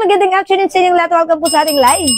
Magandang afternoon sa inyong lahat. Welcome po sa ating live.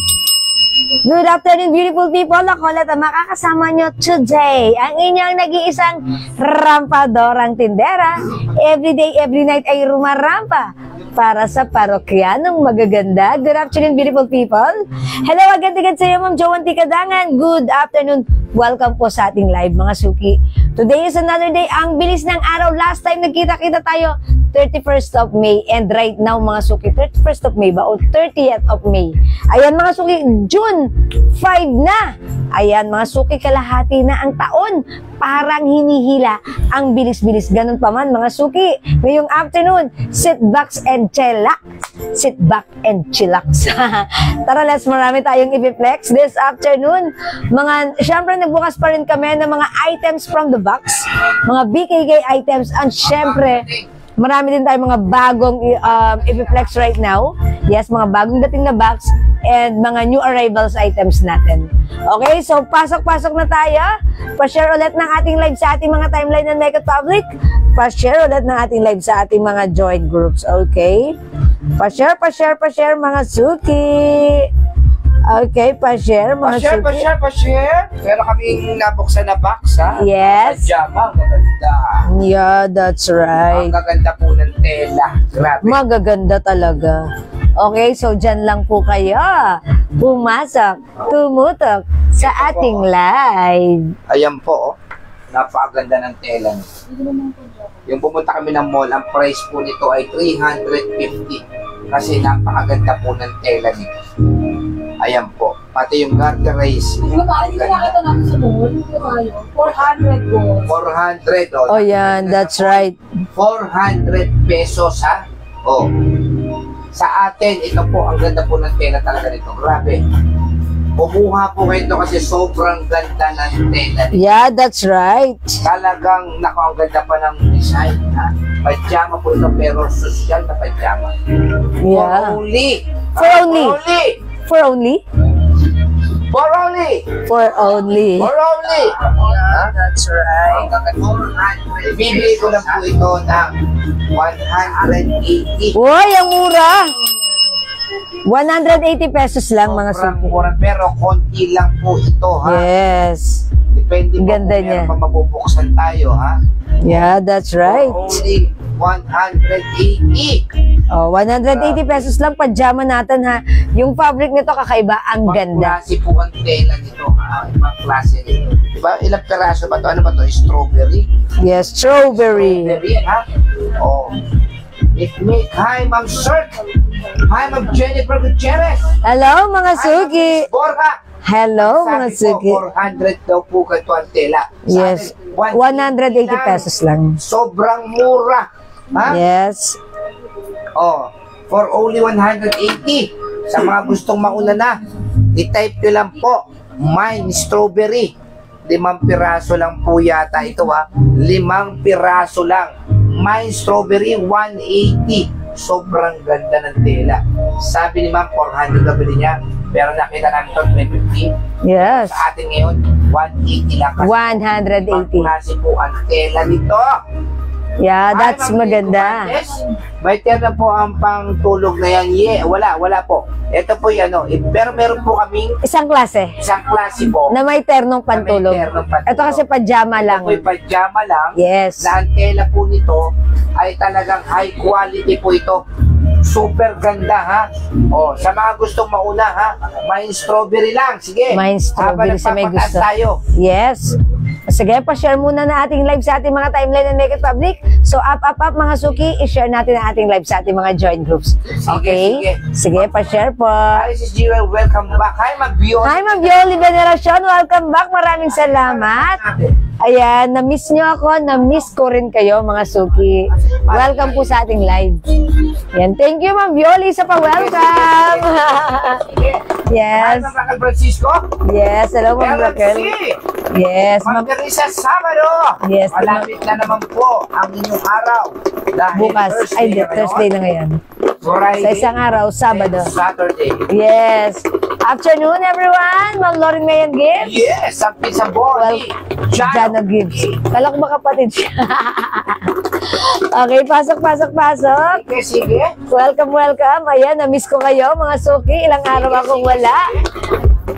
Good afternoon, beautiful people. Ako ulit ang makakasama nyo today. Ang inyong nag-iisang rampadorang tindera. Every day, every night ay rumarampa para sa parokyanong magaganda. Good afternoon, beautiful people. Hello agad-agad sa iyo, Ma'am Joanty Kadangan. Good afternoon. Welcome po sa ating live, mga suki. Today is another day. Ang bilis ng araw. Last time nagkita-kita tayo, 31st of May. And right now, mga suki, 31st of May ba? O 30th of May. Ayan, mga suki, June 5 na. Ayan, mga suki, kalahati na ang taon. Parang hinihila ang bilis-bilis. Ganun pa man, mga suki. Ngayong afternoon, sit backs and chillax. Sit back and chillax. Tara, let's marami tayong i-flex this afternoon. Syempre, nagbukas pa rin kami ng mga items from the box. Mga BKK items. And syempre, marami din tayong mga bagong i-flex right now. Yes, mga bagong dating na box and mga new arrivals items natin. Okay, so pasok-pasok na tayo. Pa-share ulit ng ating live sa ating mga timeline ng Mega Public. Pa-share ulit ng ating live sa ating mga joint groups. Okay? Pa-share mga suki. Okay, pa-share mga suki. Pa-share. Pero kaming nabuksan na box, ha? Yes. Pajama, maganda. Yeah, that's right. Ang gaganda po ng tela. Grabe. Magaganda talaga. Okay, so dyan lang po kayo. Pumasok, tumutok sa ating live. Ayan po, oh. Napakaganda ng tela. Yung pumunta kami ng mall, ang price po nito ay 350. Kasi napakaganda po ng tela nito. Ayan po. Pati yung garter race. Hindi nakita natin sa mall. 400 po. 400. Oh, yan. That's right. 400 pesos, ha? Oh. Sa atin, ito po, ang ganda po ng tela talaga nito. Grabe. Kumuha po kayo ito kasi sobrang ganda ng tela nito. Yeah, that's right. Talagang, naku, ang ganda pa ng design, ha? Pajama po ito, pero social na pajama. Yeah. For only. For only. For only? For only. For only. For only. Yeah, that's right. Ibibigay ko lang po ito ng 180. Uy, ang mura! 180 pesos lang, mga suki. Mura, pero konti lang po ito, ha? Yes. Depende po Ganda kung niya. meron pa mabubuksan tayo, ha? Yeah, that's right. For only 180. Oh, 180 pesos lang pajama natin, ha. Yung fabric nito kakaiba, ang ganda. Klase po ang tela nito, ha? Ibang klase nito. Diba, ilang peraso ba ito? Ano ba ito? Strawberry? Yes, strawberry. Strawberry, ha? Oh. Hi, Ma'am Sir. Hi, Ma'am Jennifer Gutierrez. Hello, mga suki. Borja. Hello, mga suki. 400 daw po ito ang tela. Yes, 180 pesos lang. Sobrang mura. Ha? Yes. Oh, for only 180. Sa mga gustong mauna na, i-type nyo lang po, mine strawberry. 5 piraso lang po yata ito, ha. 5 piraso lang. Mine strawberry, 180. Sobrang ganda ng tela. Sabi ni ma'am, 400 na bili niya. Pero nakita namin ito, 350. Yes. Sa atin ngayon, 180 lang. 180. Klase po ang tela nito. Yeah, that's maganda. Yes. May tela po ang pangtulog na yan. Yeah, wala po. Ito po yan, pero meron po kaming Isang klase isang klase po. na may ternong pantulog. Na may ternong pantulog. Ito kasi pajama lang. Ito po pajama lang. Yes. Na ang tela po nito ay talagang high quality po ito. Super ganda, ha? Oh, sa mga gustong mauna, ha? May strawberry lang. Sige. May strawberry sa may Habang gusto. tayo. Yes. Sige, pa-share muna na ating live sa ating mga timeline and make it public. So, up, mga suki, i-share natin ang ating live sa ating mga joint groups. Okay? Sige, pa-share po. Hi, Sis Jewel. Welcome back. Hi, Mag-Bio. Hi, Ma'am Yoli Veneracion. Welcome back. Maraming salamat. Ayan, na-miss nyo ako. Na-miss ko rin kayo, mga suki. Welcome po sa ating live. Ayan, thank you, Ma'am Yoli, sa pa-welcome. Hi, Yes. Ma'am Raquel Francisco. Yes, hello, Ma'am Raquel. Yes, Ma'am Ma'am. Teresa Sabado. Yes, Malapit na naman po ang inyong araw. Dahil Bukas. Ay, Thursday na ngayon. Friday, Sa isang araw, Sabado. and Saturday. Yes. Afternoon, everyone. Ma'am Lauren Mayan Gibbs. Yes, ang pizza board. Jano Gibbs. Kala ko makapatid siya. Okay, pasok. Sige, sige. Welcome. Ayan, na-miss ko kayo, mga suki. Ilang araw akong wala.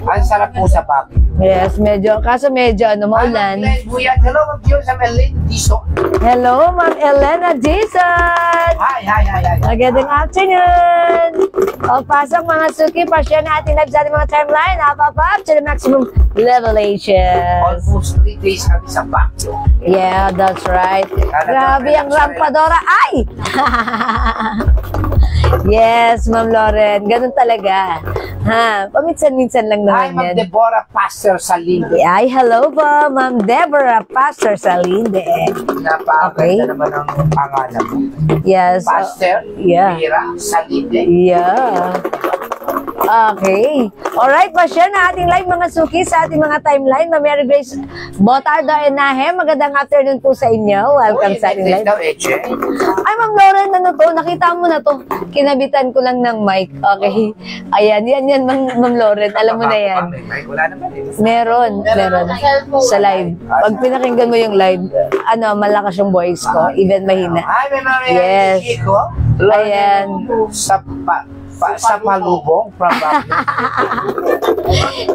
Ang sarap po sa Baguio. Yes, kaso medyo, maulan. Hello, Ma'am Gio sa Melin Dison. Hello, Ma'am Elena Jason. Hi. Magandang afternoon. O, pasok mga suki. Pa-share natin live sa ating mga timeline. Up to the maximum revelation. Almost 3 days kami sa Baguio. Yeah, that's right. Grabe ang rampadora. Ay! Yes, Ma'am Lauren. Ganun talaga. Ha, paminsan-minsan lang Hi, naman Ma'am yan. Deborah Pastor Salinde. Ay, hello po, Ma'am Deborah Pastor Salinde. Napakaganda naman ang pangalan mo. Yes. Pastor yeah. Mira Salinde. Yeah. Okay. Alright, pa-share na ating live mga suki sa ating mga timeline. Ma'am Mary Grace Botardo Enahe, magandang afternoon po sa inyo. Welcome sa ating live. Ay, Ma'am Lauren, ano to? Nakita mo na to. Kinabitan ko lang ng mic. Okay. Ayan, yan, Ma'am Lauren. Alam mo na yan. Wala naman eh. Meron. Sa live. Pag pinakinggan mo yung live, malakas yung voice ko. Even mahina. Hi, Mary. Yes. Ayan. Sa palubong from Baguio.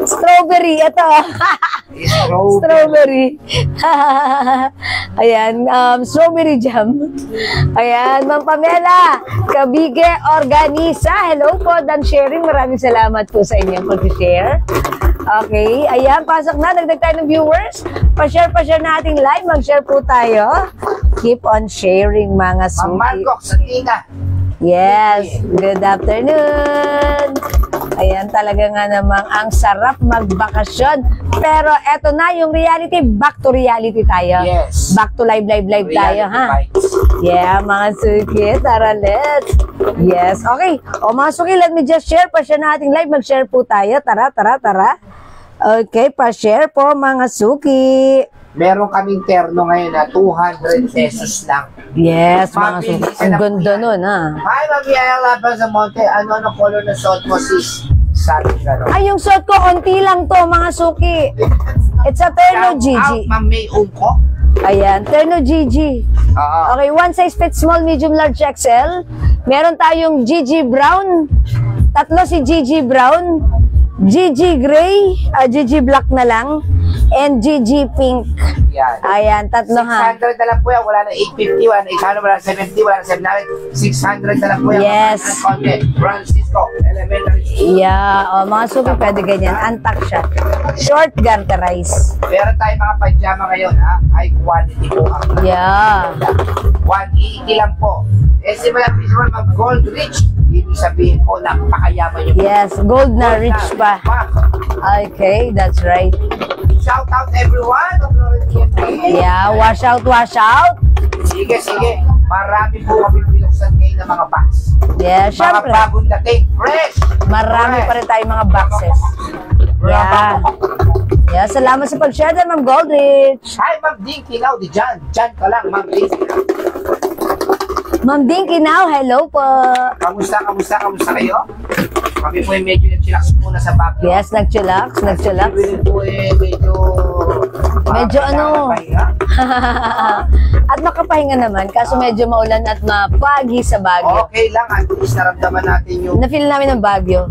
Strawberry, ito. Strawberry. Ayan, strawberry jam. Ayan, Ma'am Pamela Kabige Organisa. Hello po, Dan Sharing. Maraming salamat po sa inyong pag-share. Okay, ayan, pasok na. Dagdag tayo ng viewers. Pa-share na ating live. Mag-share po tayo. Keep on sharing, mga Ma'am suki. Marco Santina. Yes, good afternoon. Ayan, talaga nga namang ang sarap magbakasyon. Pero eto na yung reality, back to reality tayo. Yes. Back to live tayo, ha? Yeah, mga suki, tara, let's. Yes, okay. O mga suki, let me just share. Pa-share na ating live, mag-share po tayo. Tara. Okay, pa-share po mga suki. Meron kaming terno ngayon na 200 pesos lang. Yes, mga suki. Ang ganda nun, ha? Hi, Ma'am Yael Laban sa Monte. Ano color na suot mo, sis? Sabi ka no? Ay, yung suot ko, konti lang to, mga suki. It's a Terno Shout out, GG. Ma'am May Ungko. Ayan, Terno GG. Oo. Okay, one size fits small, medium, large, XL. Meron tayong GG Brown. Tatlo si GG Brown. GG Gray. GG Black na lang. And GG Pink. Yan. Ayan, tatlo ha. 600 na lang po yan. Wala na 850, wala na 800, wala na 70, wala na 700. 600 na lang po yan. Yes. Francisco, Elementary School. Yeah, mga suki, pwede ganyan. Antak siya. Short garterize. Meron tayong mga pajama ngayon, ha? High quality po ang Yeah. 180 lang po. Si mga visual mag-gold rich. Ibig sabihin po, napakayaman yung Yes, gold na rich pa. Okay, that's right. Shout out everyone. Yeah, wash out. Sige. Marami po kami binuksan ngayon ng mga box. Yeah, Mga syempre. bagong dating. Fresh. Marami pa rin tayong mga boxes. Yeah, salamat sa pag-share din, Ma'am Goldrich. Hi, Ma'am Dinky now. Diyan ka lang, Ma'am Dinky. Ma'am Dinky now, hello po. Kamusta kayo? Kami po ay medyo nag-chillax muna sa Baguio. Yes, nag-chillax. Kami po ay medyo Medyo at makapahinga naman, kaso medyo maulan at mapagi sa Baguio. Okay lang, at least naramdaman natin yung Na-feel namin ng Baguio.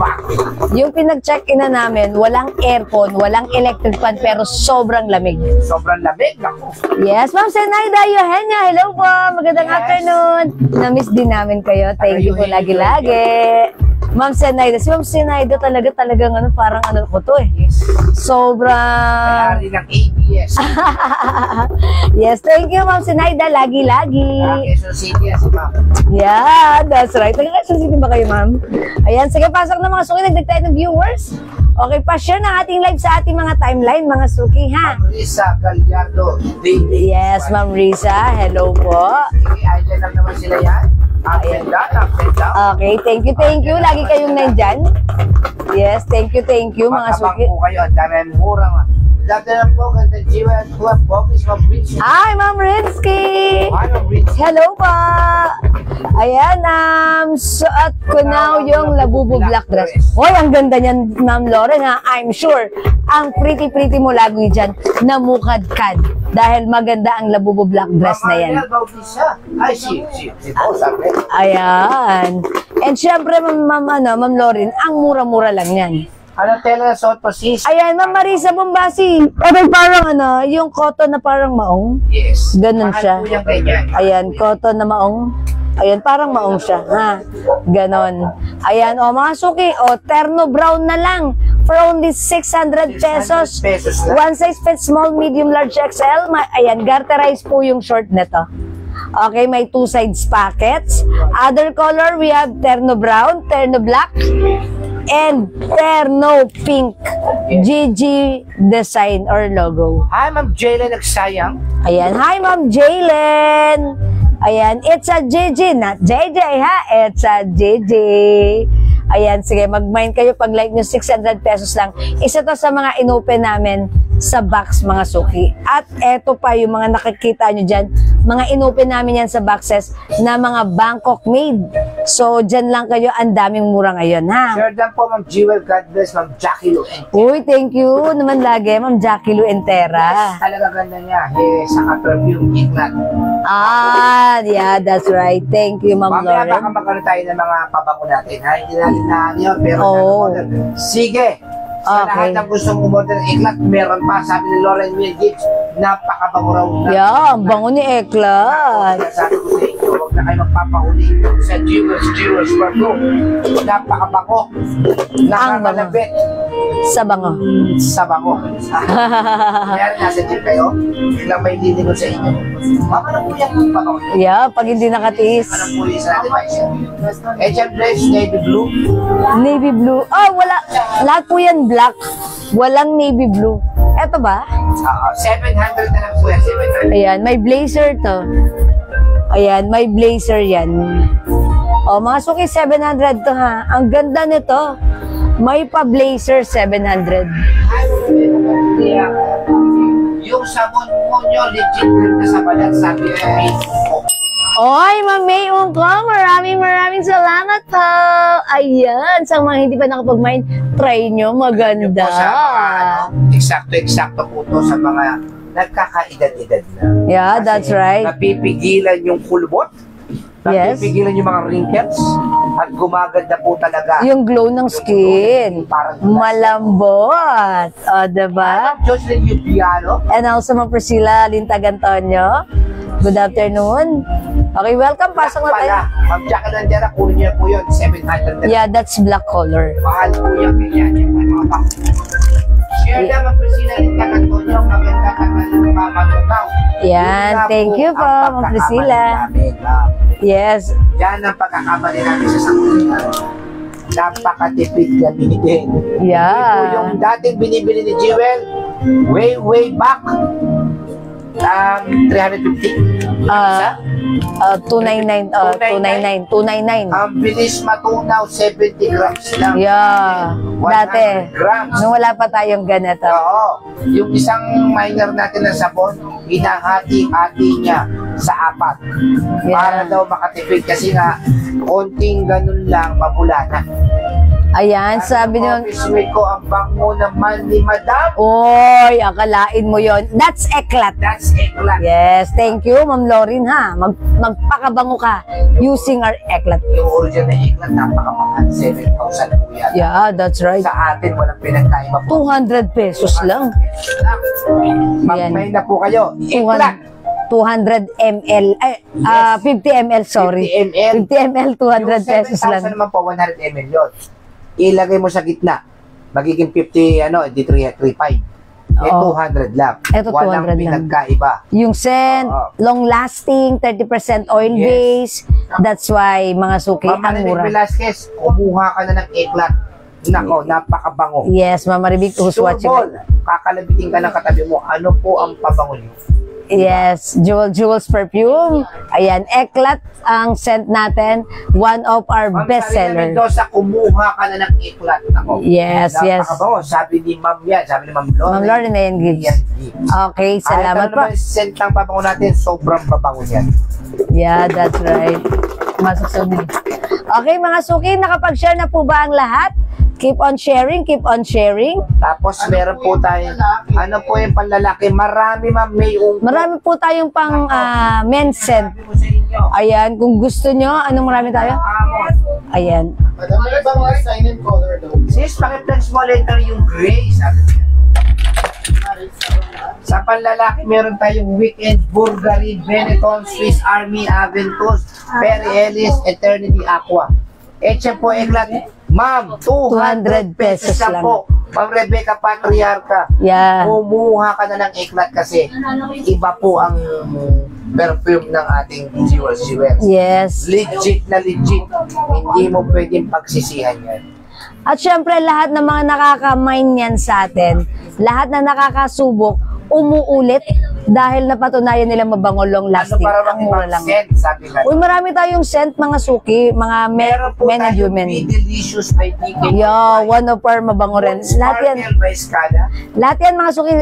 Yung pinag-check-in na namin, walang aircon, walang electric fan, pero sobrang lamig. sobrang lamig. Naku. Yes, Ma'am Senaida Eugenio, hello po. Magandang Yes. afternoon. Na-miss din namin kayo. Thank you po lagi-lagi. Ma'am Zenaida. Si Ma'am Zenaida talagang ano, parang ano ko to eh. Yes. Sobrang... Mayari ng ABS. Yes, thank you Ma'am Zenaida. Lagi-lagi. Quezon City, si ma'am. Yeah, that's right. Taga-Quezon ba kayo, ma'am? Ayan, sige, pasok na mga suki. Nagdag tayo ng viewers. Okay, pa-share ng ating live sa ating mga timeline, mga suki, ha? Risa Gallardo. Yes, Ma'am Risa. Hello po. Sige, andyan lang naman sila yan. Up and down, up and down. Okay, thank you, thank you. Lagi kayong nandyan. Yes, thank you, mga Makabang suki. po kayo. Ang dami ang murang. Dati lang po, ganda Jiwa at Club Focus, Ma'am Rich. Hi, Ma'am Rinsky! Ma'am Rich. Hello po! Ayan, suot ko now yung Labubu black dress. Hoy, ang ganda niyan, Ma'am Lauren, ha? I'm sure, ang pretty mo lagi dyan, namukadkad. Dahil maganda ang Labubu black dress na yan. Ma'am Bautista. Ay, si Boss, sabi. Ayan. And syempre, Ma'am Lauren, ang mura-mura lang yan. Anong tela na suot po, sis? Ayan, Ma'am Marisa Bombasi. Okay, parang yung cotton na parang maong. Yes. Ganun Mahal siya. po yung ganyan. Ayan, cotton na maong. Ayan, parang maong siya, ha? Ganon. Ayan, mga suki, terno brown na lang for only 600 pesos. 600 pesos lang. One size fits small, medium, large, XL. Ayan, garterize po yung short nito. Okay, may two sides pockets. Other color, we have terno brown, terno black, and terno pink. GG design or logo. Hi, Ma'am Jayla nagsayang. Ayan, hi Ma'am Jaylen. Ayan, it's a JJ, not JJ ha, it's a JJ. Ayan, sige, mag-mind kayo pag like nyo 600 pesos lang. Isa to sa mga inopen namin sa box, mga suki. At eto pa yung mga nakikita nyo dyan, mga inopen namin yan sa boxes na mga Bangkok made. So, dyan lang kayo, ang daming mura ngayon, ha? Sure lang po, Ma'am Jewel. God bless, Ma'am Jackie Luen. Uy, thank you naman lagi, Ma'am Jackie Lu Entera. Talaga ganda niya. Saka perfume, iklat. Yeah, that's right. Thank you, Ma'am Mamaya baka Lauren. magkaroon tayo ng mga pabango natin. Ha? Hindi natin na yun, pero Oo. sige. Sa Okay. lahat ng gustong umorder ng iklat, meron pa, sabi ni Lauren Will Gibbs, napakabango raw. Yeah, ang bango ni Eklat. Sabi ko sa inyo, huwag na kayo magpapahuli sa Jewels Barco. Napakabango. Nakakalabit Sa bango. sa bango. Kaya nasa gym kayo, biglang may liligon sa inyo. Mama na po yan ang bango. Yeah, pag hindi nakatiis. Ano po yung sa device? H&M Dress, Navy Blue. Navy blue. Oh, wala. Lahat po yan black. Walang navy blue. Eto ba? 700 na lang po yan, 700. Ayan, may blazer to. Ayan, may blazer yan. Oh, mga suki, 700 to ha. Ang ganda nito. May pa-blazer, 700. Yung sabon mo nyo, legit na sa balat, sabi ko. Oy, Ma'am May Ungkong, maraming salamat po. Ayan, sa mga hindi pa nakapag-mind, try nyo, maganda. Yung po sa mga, eksakto po to sa mga nagkakaedad-edad na. Yeah, that's right. Napipigilan yung kulbot, Yes. napipigilan yung mga wrinkles, at gumaganda po talaga. Yung glow ng skin. Parang Malambot. O, diba? Jocelyn Yubiano. And also, Ma'am Priscilla Lintag Antonio. Good afternoon. Okay, welcome. Pasok na tayo. Ma'am Jackie Landera, kunin niyo po yun, 700 na. Yeah, that's black color. Mahal po yan, ganyan. Yung mga pang. Share na, Ma'am Priscilla Lintag Antonio, maganda ka na ng mamatunaw. Yan, thank you po, Ma'am Priscilla. Yes. Yan ang pagkakamali namin sa sanglitan. Napakatipid gamitin. Ito Yeah. yung dating binibili ni Jewel, way back. 350. 299. 299. Ang bilis matunaw, 70 grams lang. Yeah. 100 Dati. grams. Nung wala pa tayong ganito. Oo. Yung isang minor natin na sabon, hinahati-hati niya sa 4. Yeah. Para daw makatipid kasi nga, konting ganun lang, mabula na. Ayan, sabi nyo, Office ko, ang bango naman ni Madam. oy, akalain mo yon. That's eklat. That's eklat. Yes, thank you, Ma'am Lauren, ha. Magpakabango ka using our eklat. Yung original na eklat, napakamahal. 7,000 po yan. Yeah, that's right. Sa atin, walang pinagkaiba po. 200 pesos lang. Yan. Mag-mail na po kayo. Eklat. 200 ml, 50 ml, sorry. 50 ml. 50 ml, 200 Yung pesos 7,000 lang. naman po, 100 ml yun. Ilagay mo sa gitna. Magiging 50, di 335. Oo. 200 lang. Ito, 200 Walang lang. pinagkaiba. Yung scent, Oo. long-lasting, 30% oil Yes. base. That's why, mga suki, Mama ang Ribig mura. Velasquez, kumuha ka na ng eklat. Nako, napakabango. Yes, Mama Ribig, who's watching? Surbol, kakalabitin ka ng katabi mo. Ano po ang pabango niyo? Yes, Jewel's perfume. Ayan, Eklat ang scent natin. One of our Ma'am bestseller. Sarina Mendoza, kumuha ka na ng eklat. Nako, Yes, yes. napakabango. Sabi ni Ma'am yan, sabi ni Ma'am Lauren. Ma'am Lauren Ayan Gibbs. Yan, Gibbs. Okay, salamat Kahit po. ano naman scent ng pabango natin, sobrang pabango yan. Yeah, that's right. Masok sa bilis. Okay, mga suki, nakapag-share na po ba ang lahat? Keep on sharing, keep on sharing. Tapos meron po tayo, ano po yung panlalaki? Marami ma'am, may ungko. Marami po tayong pang men's scent. Sabi ko sa inyo. Ayan, kung gusto nyo, anong marami tayo? Amon. Ayan. Madam, may ibang mga sign and color daw. Sis, pakiplex mo later yung gray. Sabi niya. Sa panlalaki, meron tayong Weekend, Bulgari, Benetton, Swiss Army, Aventus, Perry Ellis, Eternity Aqua. Eche po, Eklat. Ma'am, 200 pesos lang po. Ma'am Rebecca Patriarca, Yeah. kumuha ka na ng Eklat kasi iba po ang perfume ng ating Jewels. Yes. Legit na legit. Hindi mo pwedeng pagsisihan yan. At syempre, lahat ng mga nakaka-mine yan sa atin, lahat na nakakasubok, umuulit dahil napatunayan nila mabango, long Ano lasting. para Ang mura lang. scent, sabi nga. Uy, marami tayong scent, mga suki, mga Meron po men and tayong women. Be Delicious by DK. Yeah, one of our mabango rin. Lahat yan, Sparkle by Scala. lahat yan mga suki,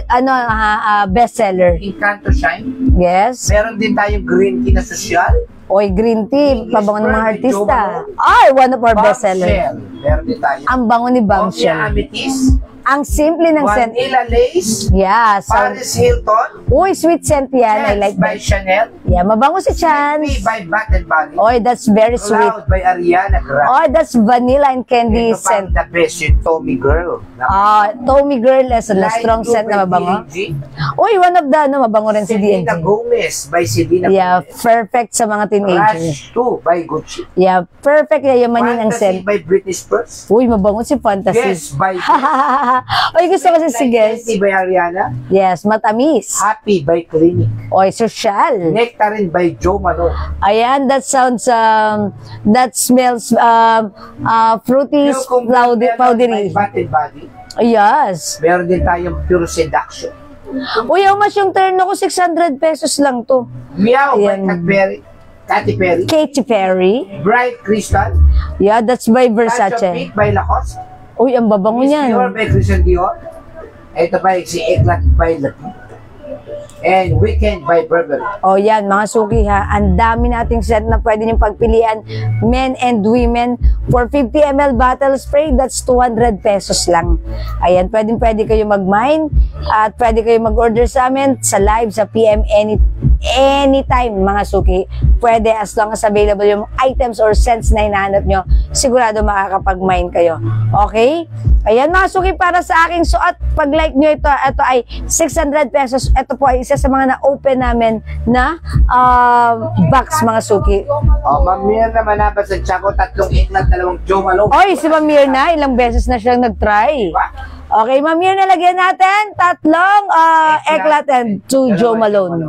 bestseller. Encanto Shine. Yes. Meron din tayong green tea na social. Oy, green tea, English pabango ng mga Pearl, artista. Joe Ay, one of our bestseller. Bombshell. Meron din tayo. Ang bango ni Omnia Bombshell. Amethyst. Ang simple ng scent. Vanilla Lace. Yeah, so, Paris Hilton. uy, sweet scent yan. I Chance like by that. Chanel. Yeah, mabango si Be Chance. by Bath and Body. Oy, that's very sweet. Cloud by Ariana Grande. Oh, that's vanilla and candy Ito pa scent. the best, yung Tommy Girl. Tommy Girl is a Light strong Blue scent by na mabango. D&G. Uy, one of the, mabango rin si Selena D&G. Gomez by Selena Yeah, Gomez. perfect sa mga teenagers. Rush 2 by Gucci. Yeah, perfect. Yayamanin ang Fantasy scent. by Britney Spears. Uy, mabango si Fantasy. Guess by Uy, gusto ko si Guess. Plenty by Ariana. Yes, matamis. Happy by Clinic. Oy, social. Nectarine by Joe Malone. Ayan, that sounds, that smells fruity, Cucumber Melon by powdery. Bath and Body. Yes. Meron din tayong Pure Seduction. Uy, how much yung terno ko? 600 pesos lang to. Meow by Ayan. Katy Perry. Katy Perry. Bright Crystal. Yeah, that's by Touch of Versace. Pink by Lacoste. Uy, ang babango Miss niyan. Dior by Christian Dior. Ito pa si Eklat by Latin. And Weekend by Burberry. O yan, mga suki ha, ang dami nating set na pwede niyong pagpilian, men and women. For 50 ml bottle spray, that's 200 pesos lang. Ayan, pwede kayo mag-mine at pwede kayo mag-order sa amin sa live, sa PM anytime, mga suki. Pwede as long as available yung items or scents na hinahanap nyo, sigurado makakapag-mine kayo. Okay? Ayan mga suki, para sa aking suot, pag like nyo ito ay 600 pesos. Ito po ay isa sa mga na-open namin na box, mga suki. Oh, Ma'am Mirna Manabas at Chaco, 3 Eklat, 2 Joe Malone. Oy, si Ma'am Mirna, ilang beses na siyang nag-try. Diba? Okay, Ma'am Mirna, lagyan natin 3 Eklat and 2 Joe Malone.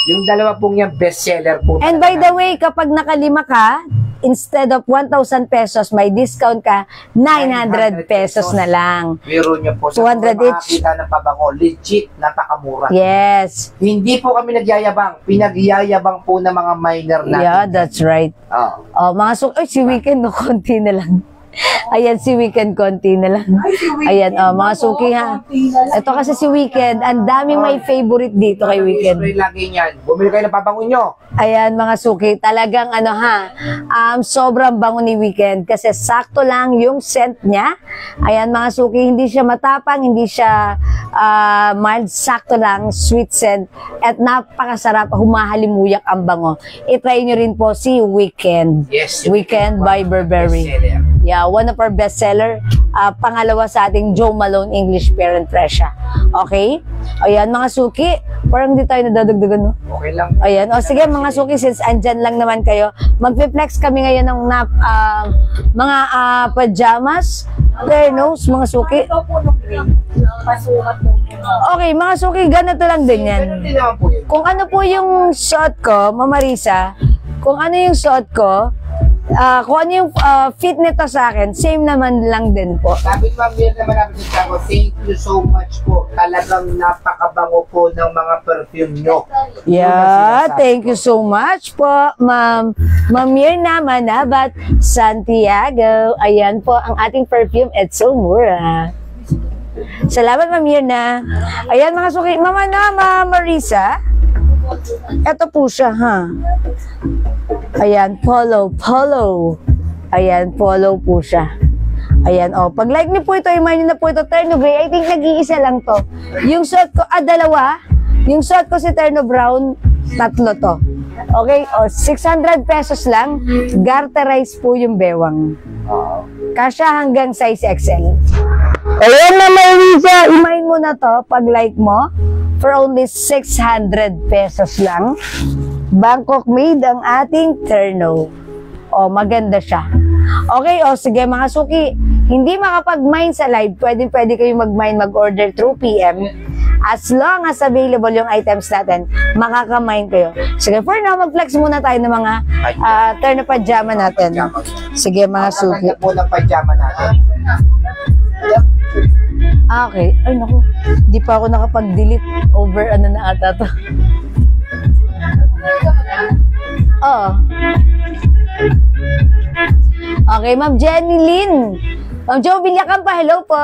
Yung dalawa pong yung bestseller po. And by the way, kapag nakalima ka, instead of 1,000 pesos, may discount ka, 900 pesos na lang. Biro nyo po. 200 each. Makakita ng pabango. Legit, napakamura. Yes. Hindi po kami nagyayabang. Pinagyayabang po ng mga minor natin. Yeah, that's right. Oh. Oh, mga si Weekend, no, konti na lang. Ayan, si Weekend, konti na lang. Ayan, mga suki ha. Ito kasi si Weekend, ang daming may favorite dito kay Weekend. Spray lagi niyan. Bumili kayo ng pabango nyo. Ayan, mga suki, talagang sobrang bango ni Weekend kasi sakto lang yung scent niya. Ayan, mga suki, hindi siya matapang, hindi siya mild, sakto lang, sweet scent, at napakasarap, humahalimuyak ang bango. I-try nyo rin po si Weekend. Yes. Weekend by Burberry. Bestseller. Yeah, one of our bestseller. Pangalawa sa ating Joe Malone English Pear and Fresh siya. Okay? Ayan, mga suki. Parang di tayo nadadagdagan, no? Okay lang. Ayan. O sige, mga suki, since andyan lang naman kayo, magpe-flex kami ngayon ng mga pajamas, ternos, mga suki. Ito po nung green. Pasukat po. Okay, mga suki, ganito lang din yan. Ganun din naman po yun. Kung ano po yung suot ko, Mama Risa, kung ano yung suot ko, kung ano yung fit nito sa akin, same naman lang din po. Sabi ni Ma'am Mir naman namin sa ako, thank you so much po. Talagang napakabango po ng mga perfume nyo. Yeah, thank you so much po, Ma'am Mirna Manabat Santiago. Ayan po ang ating perfume, it's so mura. Salamat, Ma'am Mirna. Ayan, mga suki. Mama Marisa. Ito po siya, ha? Ayan, polo. Ayan, polo po siya. Ayan, oh. Pag like niyo po ito, iman niyo na po ito, Terno Gray. I think nag-iisa lang to. Yung suot ko, dalawa. Yung suot ko si Terno Brown, 3 to. Okay, oh, 600 pesos lang. Garterize po yung bewang. Kasya hanggang size XL. Ayan na, Marisa. Imahin mo na to pag like mo. For only 600 pesos lang. Bangkok made ang ating Terno. O, maganda siya. Okay, o sige mga suki. Hindi makapag-mine sa live. Pwede kayo mag-mine, mag-order through PM. As long as available yung items natin, makaka-mine kayo. Sige, for now, mag-flex muna tayo ng mga Terno pajama natin. Sige mga suki. Ang po ng pajama natin. Okay. Ay, naku. Di pa ako nakapag-delete over ano na ata to. Oo. Okay, Ma'am Jenny Lynn. Ma'am Jo Villacampa, hello po.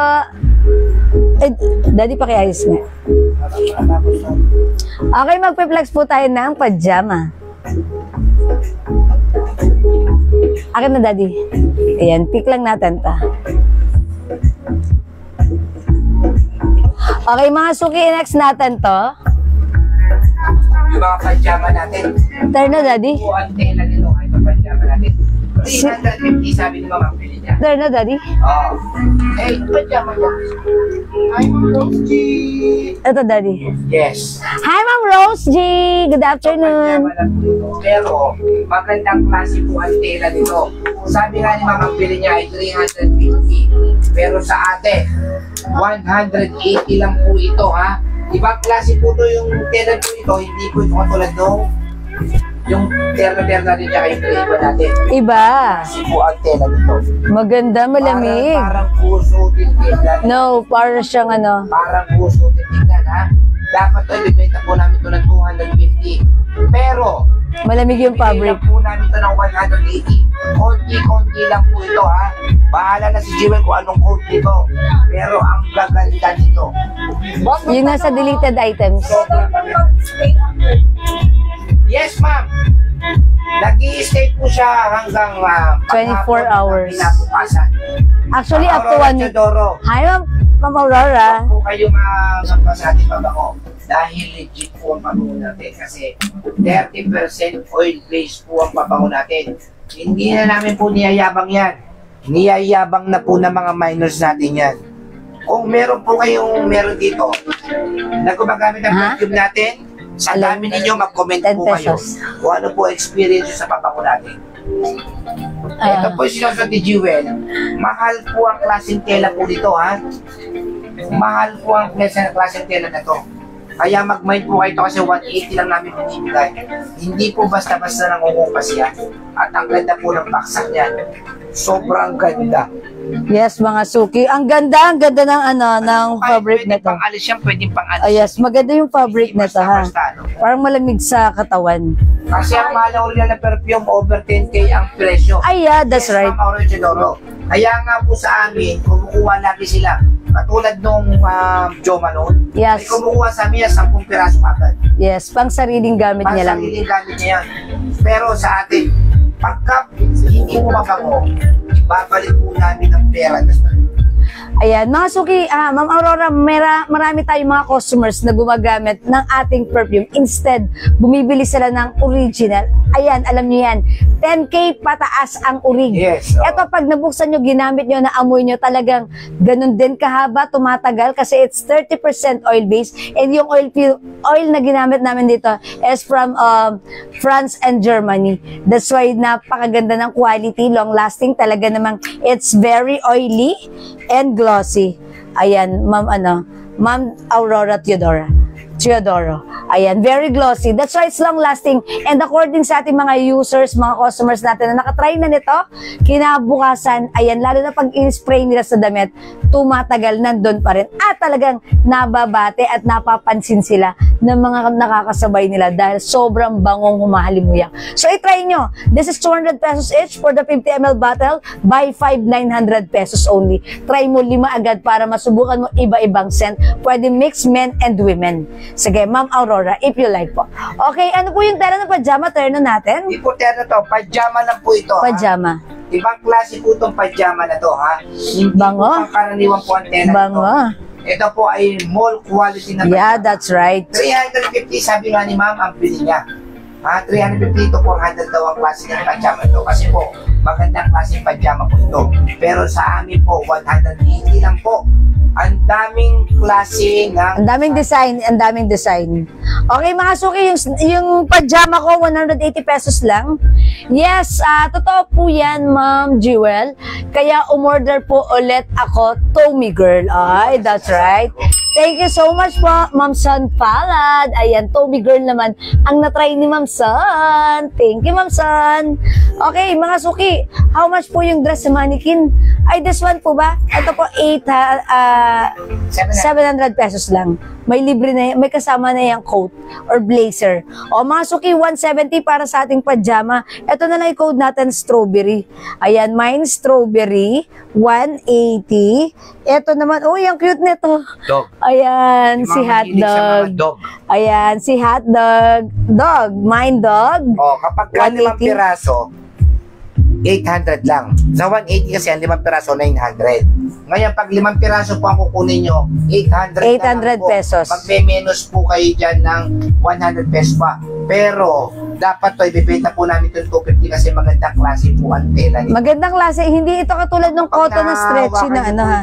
Daddy, pakiayos nga. Okay, magpe-flex po tayo ng pajama. Akin na, Daddy. Ayan, pick lang natin ta. Okay, mga suki, next natin to. Yung mga pajama natin. Terno, Daddy. Buwan tela nito ay pajama natin. 350 sabi ni Mama Pili niya. Terno, Daddy. Oo. Eh, pajama niya. Hi, Ma'am Rose G. Ito, Daddy. Yes. Hi, Ma'am Rose G. Good afternoon. Pajama lang po ito. Pero, magandang klase po ang tela nito. Sabi nga ni Mama Pili niya ay 350. Pero sa atin, 180 lang po ito, ha? Ibang klase po ito yung tela po ito. Hindi po ito katulad nung yung terna rin niya yung iba natin. Iba. Kasi po ang tela nito. Maganda, malamig. Parang puso titignan. No, para siyang ano. Parang puso titignan, ha? Dapat ito, ibenta po namin ito ng 250. Pero, Malamig yung fabric. ibenta po namin ito ng 180. Konti-konti lang po ito, ha? Bahala na si Jewel kung anong code nito. Pero ang gaganda nito. Yung nasa deleted items. Yes, ma'am. Nag-i-stay po siya hanggang 24 hours. Pinabukasan. Actually, up to 1 week. Teodoro, Hi, Ma'am Aurora. po kayo mga sa ating pabango. Dahil legit po ang pabango natin. Kasi 30% oil base po ang pabango natin. Hindi na namin po niyayabang yan. Niyayabang na po ng mga minors natin yan. Kung meron po kayong meron dito na gumagamit ng perfume natin, sa dami ninyo, mag-comment 10 po kayo pesos. kung ano po experience nyo sa pabango natin. Ito po yung sinasot ni Jewel. Mahal po ang klaseng tela po dito, ha? Mahal po ang klaseng tela na to. Kaya mag-mind po kayo kasi 180 lang namin binibigay. Hindi po basta-basta nangungupas yan. At ang ganda po ng baksak niyan. Sobrang ganda. Yes, mga suki. Ang ganda ng ano, ng fabric Pwede nito. pang alis yan, pwede pang alis. Oh, yes, maganda yung fabric Hindi nito, ha. basta-basta, no? Parang malamig sa katawan. Kasi ang mahal na original na perfume, over 10K ang presyo. Ay, yeah, that's right. Ma'am Aurora Teodoro. Kaya nga po sa amin, kumukuha lagi sila. Katulad nung Joe Malone. Yes. Ay kumukuha sa amin 10 piraso agad. Yes, pang sariling gamit Pang niya lang. sariling gamit niya yan. Pero sa atin, pagka hindi mo mabango, ibabalik po namin ang pera. Ayan, mga suki, Ma'am Aurora, marami tayong mga customers na gumagamit ng ating perfume. Instead, bumibili sila ng original. Ayan, alam niyo yan. 10K pataas ang urig. Yes. Ito, pag nabuksan nyo, ginamit nyo, naamoy nyo, talagang ganun din kahaba, tumatagal kasi it's 30% oil-based. And yung oil na ginamit namin dito is from France and Germany. That's why napakaganda ng quality, long-lasting. Talaga namang it's very oily and glossy. Ayan, Ma'am Aurora Teodoro. Ayan, very glossy. That's why it's long-lasting. And according sa ating mga users, mga customers natin na nakatry na nito, kinabukasan, ayan, lalo na pag in-spray nila sa damit, tumatagal, nandun pa rin. At talagang nababate at napapansin sila ng mga nakakasabay nila dahil sobrang bangong humahalimuyak. So, i-try nyo. This is 200 pesos each for the 50 ml bottle. Buy 5, 900 pesos only. Try mo 5 agad para masubukan mo iba-ibang scent. Pwede mix men and women. Sige, Ma'am Aurora, if you like po. Okay, ano po yung tela ng pajama terno natin? Hindi po terno to, pajama lang po ito. Pajama. Ha? Ibang klase po itong pajama na to, ha? Hindi Bango. po pangkaraniwan po ang tela Bango. nito. Ito po ay mall quality na pajama. Yeah, that's right. 350, sabi nga ni Ma'am, ang bili niya. Ha? 350 to 400 daw ang klase ng pajama to. Kasi po, magandang klase ng pajama po ito. Pero sa amin po, 180 lang po. Ang daming klase ng... Ang daming design. Okay, mga suki, yung pajama ko, 180 pesos lang. Yes, totoo po yan, Ma'am Jewel. Kaya umorder po ulit ako, Tommy Girl. Ay, that's right. Thank you so much po, Ma'am San Palad. Ayan, Tommy Girl naman ang natry ni Ma'am San. Thank you, Ma'am San. Okay, mga suki, how much po yung dress sa mannequin? Ay, this one po ba? Ito po, 700 pesos lang. May libre na, may kasama na yung coat or blazer. O mga suki, 170 para sa ating pajama. Ito na lang yung code natin, strawberry. Ayan, mine strawberry, 180. Ito naman, oh, yung cute nito. Dog. Ayan, si Mahilig sa hotdog. mga dog. Ayan, si hotdog. Dog, mine dog. Oh, kapag ka 5 180. piraso, 800 lang. Sa 180 kasi ang 5 piraso, 900. Ngayon, pag 5 piraso po ang kukunin nyo, 800 800 pesos. Magme-menos po kayo dyan ng 100 pesos pa. Pero, dapat to, ibibenta po namin ito 250 kasi magandang klase po ang tela nito. Magandang klase, hindi ito katulad ng cotton na stretchy na ano ha.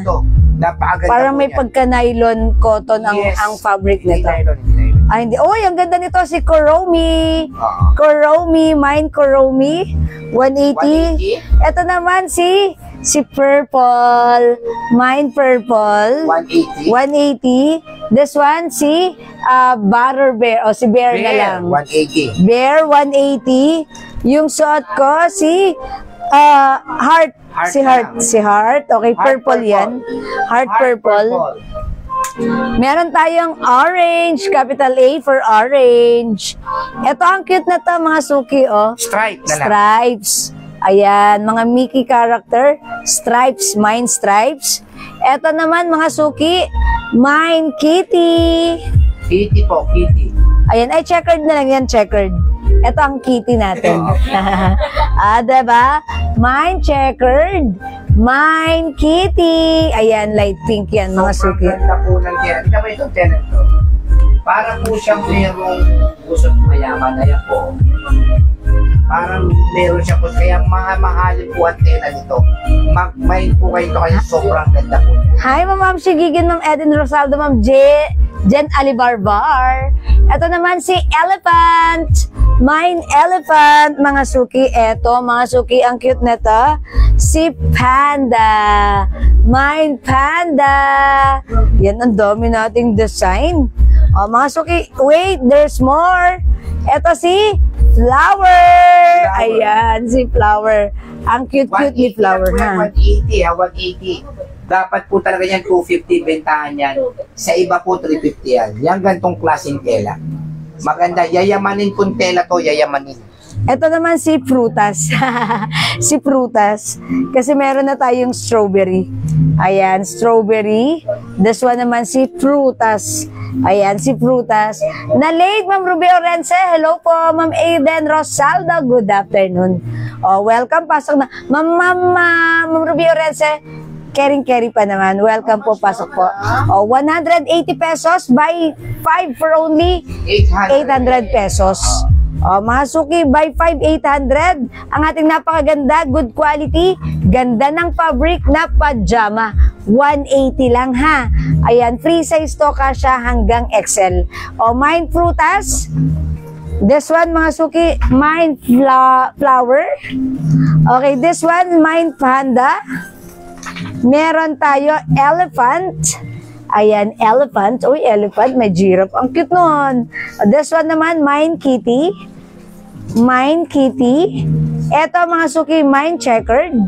Napakaganda Parang po may yan. pagka-nylon cotton ang fabric Hindi nito. nylon, hindi nylon. Ay, hindi. Oh, ang ganda nito si Kuromi. Oo. Kuromi, mine Kuromi, 180. 180, Ito naman si Purple, mine Purple, 180. 180. This one si Butter Bear, o si Bear na lang. 180. Bear, 180. Yung suot ko si Heart. Heart Si Heart. lang. Si Heart. Okay, Heart purple yan. Heart purple. Meron tayong orange, capital A for orange. Ito ang cute na to, mga suki, oh. Stripe na lang. Stripes. Ayan, mga Mickey character. Stripes, mine stripes. Ito naman, mga suki, mine Kitty. Kitty po, kitty. Ayan, ay checkered na lang yan, checkered. Ito ang kitty natin. Diba? Mine checkered. Mine kitty. Ayan, light pink yan, mga suki. Sobrang ganda po ng tela. Tingnan mo itong tela nito. Parang po siyang merong usot mayaman na yan po. Parang meron siya po. Kaya mahalin po ang tela nito. Mag-mind po kayo ito kasi sobrang ganda po niya. Hi, Ma'am Shigigin, Ma'am Eden Rosaldo, Ma'am Jen Alibarbar. Ito naman si Elephant. Mine Elephant, mga suki. Eto, mga suki, ang cute nito. Si Panda. Mine Panda. Yan, ang dami nating design. O, mga suki, wait, there's more. Eto si Flower. Ayan, si Flower. Ang cute-cute ni Flower, ha? 180 ha, 180. Dapat po talaga yan 250 bentahan yan. Sa iba po 350 yan. Yan gantong klaseng tela. Maganda, yayamanin kung tela to, yayamanin. Ito naman si Prutas. Si Prutas. Kasi meron na tayong strawberry. Ayan, strawberry. This one naman si Prutas. Ayan, si Prutas. Na-late, Ma'am Ruby Orense. Hello po, Ma'am Aiden Rosaldo. Good afternoon. Oh, welcome. Pasok na. Ma'am Ruby Orense, Caring-carry pa naman. Welcome po, pasok po. O, 180 pesos, buy 5 for only 800 pesos. O, mga suki, buy 5, 800. Ang ating napakaganda, good quality, ganda ng fabric na pajama. 180 lang ha. Ayan, free size to kasya hanggang XL. O, Mind Frutas. This one, mga suki, Mind Flower. Okay, this one, Mind Panda. Meron tayo Elephant. Ayan, Elephant. Uy, Elephant, may giraffe. Ang cute nun. This one naman, Mind Kitty. Mind Kitty. Ito, mga suki, Mind Checkered.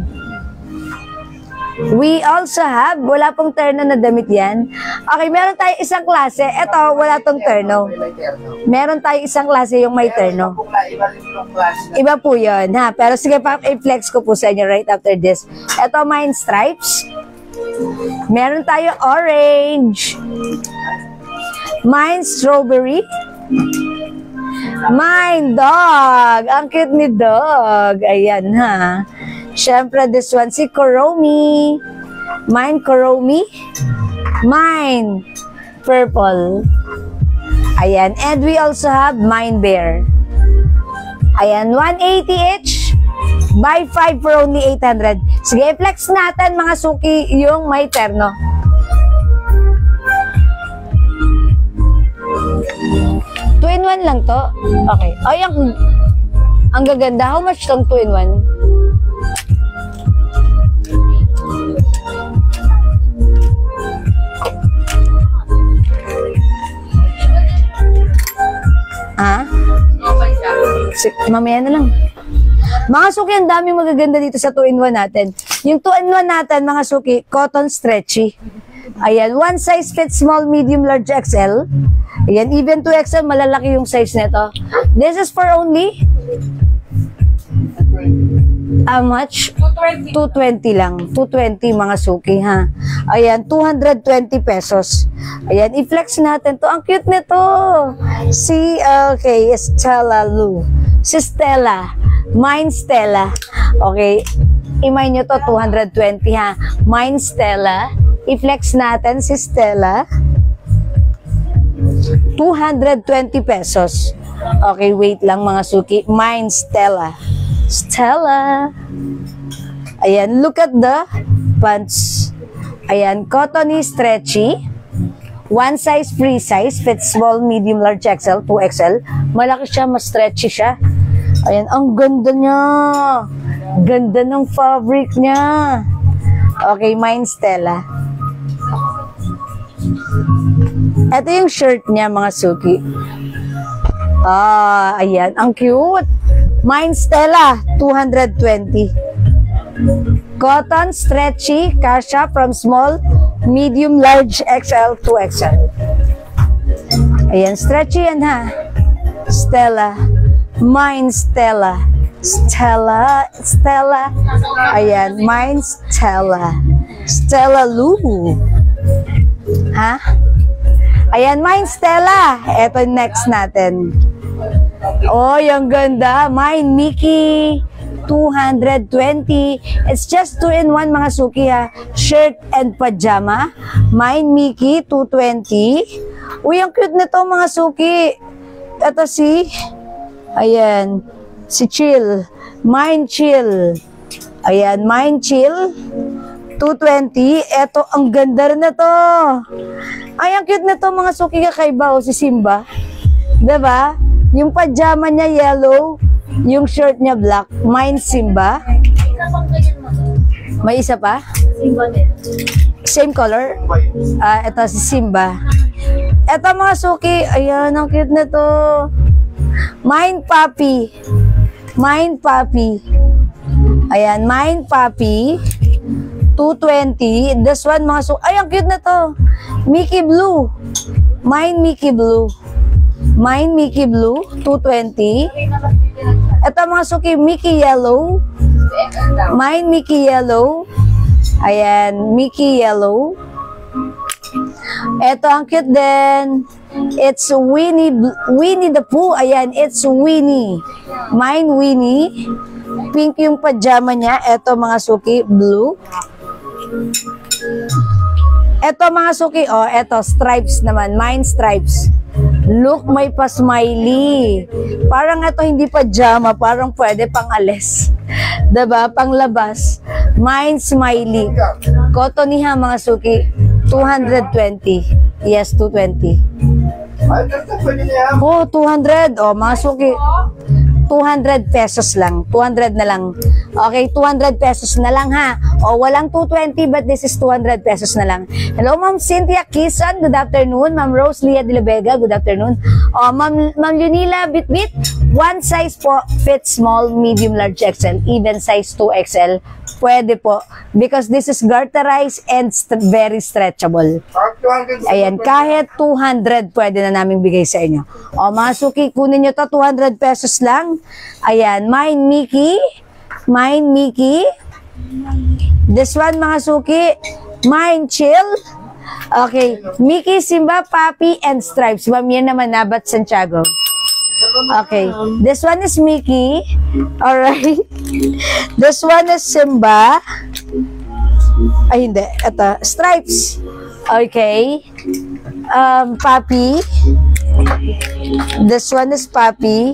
We also have, wala pong terno na damit yan. Okay, meron tayo isang klase. Ito, wala tong terno. Meron tayo isang klase yung may terno. Iba po yun, ha? Pero sige pa, i-flex ko po sa inyo right after this. Ito, Mind Stripes. Meron tayo Orange. Mind Strawberry. Mind Dog. Ang cute ni Dog. Ayan, ha? Siyempre, this one, si Kuromi. Mind Kuromi. Mind Purple. Ayan. And we also have Mind Bear. Ayan, 180 each. Buy 5 for only 800. Sige, flex natin mga suki yung may terno. Two-in-one lang to. Okay. Ay, ang gaganda. How much tong two-in-one? Ha? Mamaya na lang. Mga suki, ang daming magaganda dito sa 2-in-1 natin. Yung 2-in-1 natin, mga suki, cotton stretchy. Ayan, one size fits small, medium, large, XL. Ayan, even 2XL, malalaki yung size nito. This is for only how much? 220 lang. 220 mga suki, ha. Ayan, 220 pesos. Ayan, i-flex natin to. Ang cute nito. Okay, Stella Lu. Si Stella. Mind Stella. Okay, imay nyo to, 220 ha. Mind Stella. I-flex natin si Stella. 220 pesos. Okay, wait lang mga suki. Mind Stella. Stella. Ayan, look at the pants. Ayan, cottony, stretchy. One size, free size. Fits small, medium, large, XL, 2XL. Malaki siya, mas stretchy siya. Ayan, ang ganda niya. Ganda ng fabric niya. Okay, Mind Stella. Ito yung shirt niya, mga suki. Ayan, ang cute. Mind Stella, 220. Cotton, stretchy, kasha from small, medium, large, XL, 2XL. Ayan, stretchy yan ha. Stella. Mind Stella. Stella. Stella. Ayan, Mind Stella. Stella Lu. Ha? Ayan, Mind Stella. Ito next natin. Oh, yung ganda. Mind Mickey. 220. It's just 2-in-1 mga suki ha. Shirt and pajama. Mind Mickey, 220. Uy, ang cute nito mga suki. Ito si, ayan, si Chill. Mind Chill. Ayan, Mind Chill. 220. Ito, ang ganda rin na to. Ay, ang cute nito mga suki, kakaiba o si Simba. Diba? Yung pajama niya yellow. Yung shirt niya black. Mind Simba. May isa pa? Same color? Ito si Simba. Ito mga suki. Ayan, ang cute na to. Mind Puppy. Mind Puppy. Ayan, Mind Puppy. 220. This one mga suki. Ay, ang cute na to. Mickey Blue. Mind Mickey Blue. Mind Mickey Blue. 220. Ito mga suki, Mickey Yellow. Mind Mickey Yellow. Ayan, Mickey Yellow. Ito ang cute din. It's Winnie the Pooh. Ayan, it's Winnie. Mind Winnie. Pink yung pajama niya. Ito mga suki, blue. Eto mga suki, oh, eto, stripes naman, mine stripes. Look, may pa-smiley. Parang ito hindi pajama, parang pwede pang alis. Diba? Panglabas. Mine smiley. Cotoniha mga suki, 220. Yes, 220. Ay, ganda pwede niya. Oh, 200. Oh, mga suki. 200 pesos lang. 200 na lang. Okay, 200 pesos na lang ha. O, walang 220 but this is 200 pesos na lang. Hello, Ma'am Cynthia Kisan. Good afternoon. Ma'am Rose Lia de la Vega. Good afternoon. O, Ma'am Lunila Bitbit. One size po fits small, medium, large, XL. Even size 2XL. Pwede po. Because this is garterized and very stretchable. Ayan, kahit 200 pwede na namin bigay sa inyo. O, mga suki, kunin nyo to, 200 pesos lang. Ayan, mine Mickey. Mine Mickey. This one, mga suki, mine Chill. Okay, Mickey, Simba, Papi, and Stripes. Ma'am, yan naman, Nabat Santiago. Okay, this one is Mickey. Alright. This one is Simba. Ay, hindi. Ito, Stripes. Okay. Papi. This one is Papi.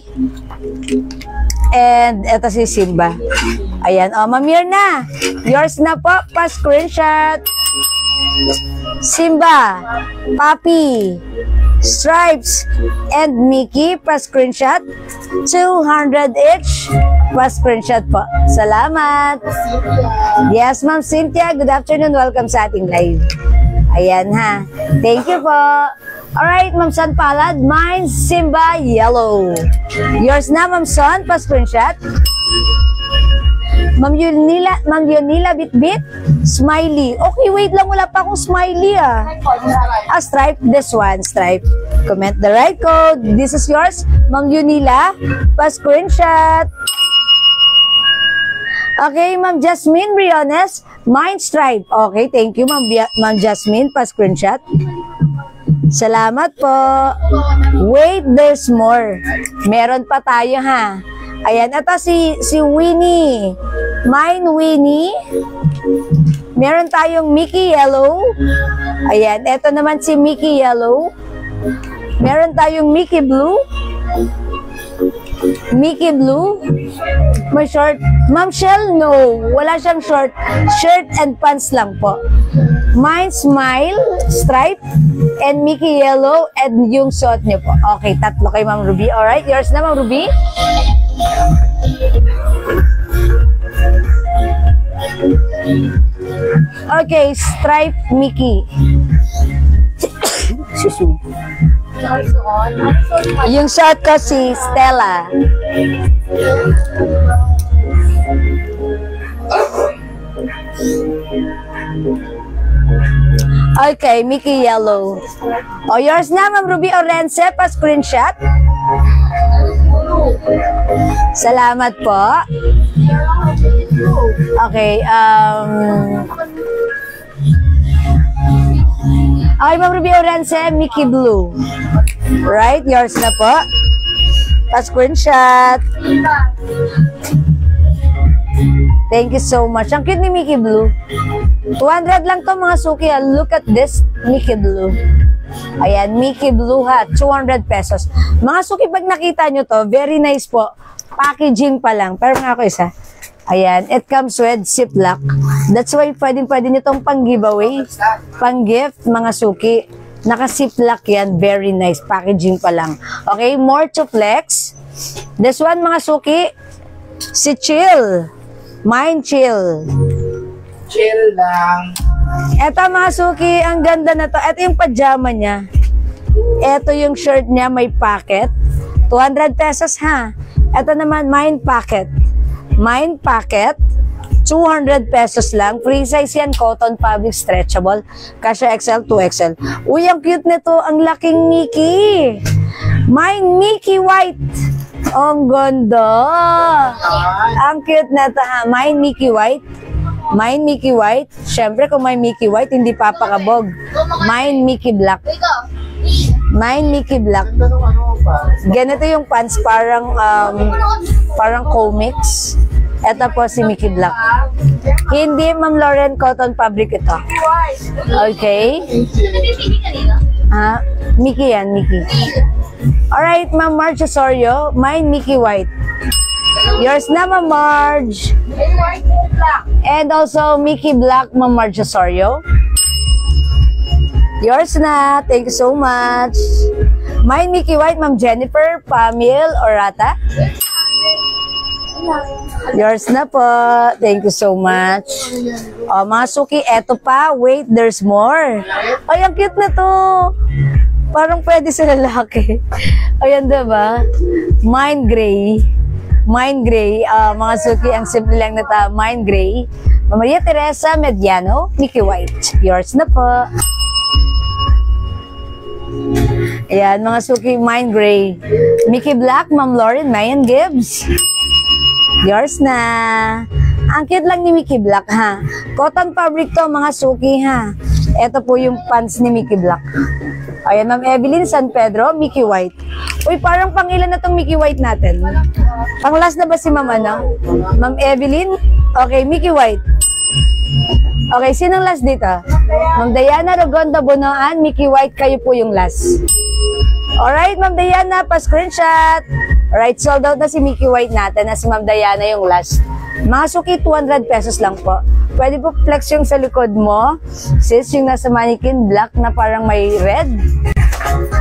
And ito si Simba. Ayan. O, Ma'am Mirna. Yours na po. Pa-screenshot. Simba. Papi. Stripes. And Mickey. Pa-screenshot. 200 each. Pa-screenshot po. Salamat. Yes, Ma'am Cynthia. Good afternoon. Welcome sa ating live. Ayan ha. Thank you po. Alright, Ma'am Son Palad. Mine, Simba, yellow. Yours na, Ma'am Son. Pa-screenshot. Ma'am Yunila Bitbit. Smiley. Okay, wait lang. Wala pa akong smiley ah. Stripe. This one, Stripe. Comment the right code. This is yours, Ma'am Yunila. Pa-screenshot. Okay, Ma'am Jasmine Briones. Mine Stripe. Okay, thank you, Ma'am Jasmine. Pa-screenshot. Salamat po. Wait, there's more. Meron pa tayo ha. Ayan, ito si Winnie. Mine Winnie. Meron tayong Mickey Yellow. Ayan, ito naman si Mickey Yellow. Meron tayong Mickey Blue. Mickey Blue. May short. Ma'am Shell, no. Wala siyang short. Shirt and pants lang po. Mine Smile, Stripe, and Mickey Yellow, and yung suot niyo po. Okay, tatlo kay Ma'am Ruby. Alright, yours na, Ma'am Ruby. Okay, Stripe, Mickey. Excuse me. Yung suot ko si Stella. Okay, Mickey Yellow. O, yours na, Ma'am Ruby Orense, pa-screenshot. Salamat po. Okay, okay, Ma'am Ruby Orense, Mickey Blue. Right, yours na po. Pa-screenshot. Thank you so much. Ang cute ni Mickey Blue. 200 lang to mga suki. Look at this, Mickey Blue. Ayan, Mickey Blue ha. 200 pesos. Mga suki, pag nakita nyo to, very nice po. Packaging pa lang. Pero nga ako isa. Ayan, it comes with ziplock. That's why pwede nyo tong pang-giveaway. Pang-gift, mga suki. Naka-ziplock yan. Very nice. Packaging pa lang. Okay, more to flex. This one, mga suki. Si Chill. Mine Chill. Chill lang. Eto mga suki, ang ganda na to. Eto yung pajama niya. Eto yung shirt niya, may pocket. 200 pesos ha. Eto naman, mine pocket. Mine pocket. 200 pesos lang. Free size yan, cotton fabric, stretchable. Kasha XL, 2XL. Uy, ang cute nito. Ang laking Mickey. Mine Mickey White. Ang ganda. Ang cute na ito ha. Mine Mickey White. Mine Mickey White. Siyempre kung may Mickey White, hindi papakabog. Mine Mickey Black. Mine Mickey Black. Ganito yung pants. Parang comics. Ito po si Mickey Black. Hindi, Ma'am Lauren, cotton fabric ito. Okay? Mickey yan, Mickey. Alright, Ma'am Marge Osorio. Mine, Mickey White. Yours na, Ma'am Marge. And also, Mickey Black, Ma'am Marge Osorio. Yours na. Thank you so much. Mine, Mickey White, Ma'am Jennifer, Pamil, Orata. Yours na po. Thank you so much. Oh, mga suki, eto pa. Wait, there's more. Ay, ang cute na to. Parang pwede sa lalaki. Ayan, diba? Mine gray. Mine gray. Mga suki, ang simple lang na ta. Mine gray. Maria Teresa Mediano, Mickey White. Yours na po. Ayan, mga suki, mine gray. Mickey Black, Ma'am Lauren, Mayan Gibbs. Yours na. Ang cute lang ni Mickey Black, ha? Cotton fabric to, mga suki, ha? Ito po yung pants ni Mickey Black. Ayan, Ma'am Evelyn San Pedro, Mickey White. Uy, parang pangilan na tong Mickey White natin. Pang last na ba si Ma'am, ano? Ma'am Evelyn? Okay, Mickey White. Okay, sinong last dito? Ma'am Diana Rogonda Bonoan, Mickey White, kayo po yung last. Alright, Ma'am Diana, pa-screenshot. Alright, sold out na si Mickey White natin, na si Ma'am Diana yung last. Mga suki, 200 pesos lang po. Pwede po flex yung sa likod mo. Sis, yung nasa mannequin, black na parang may red.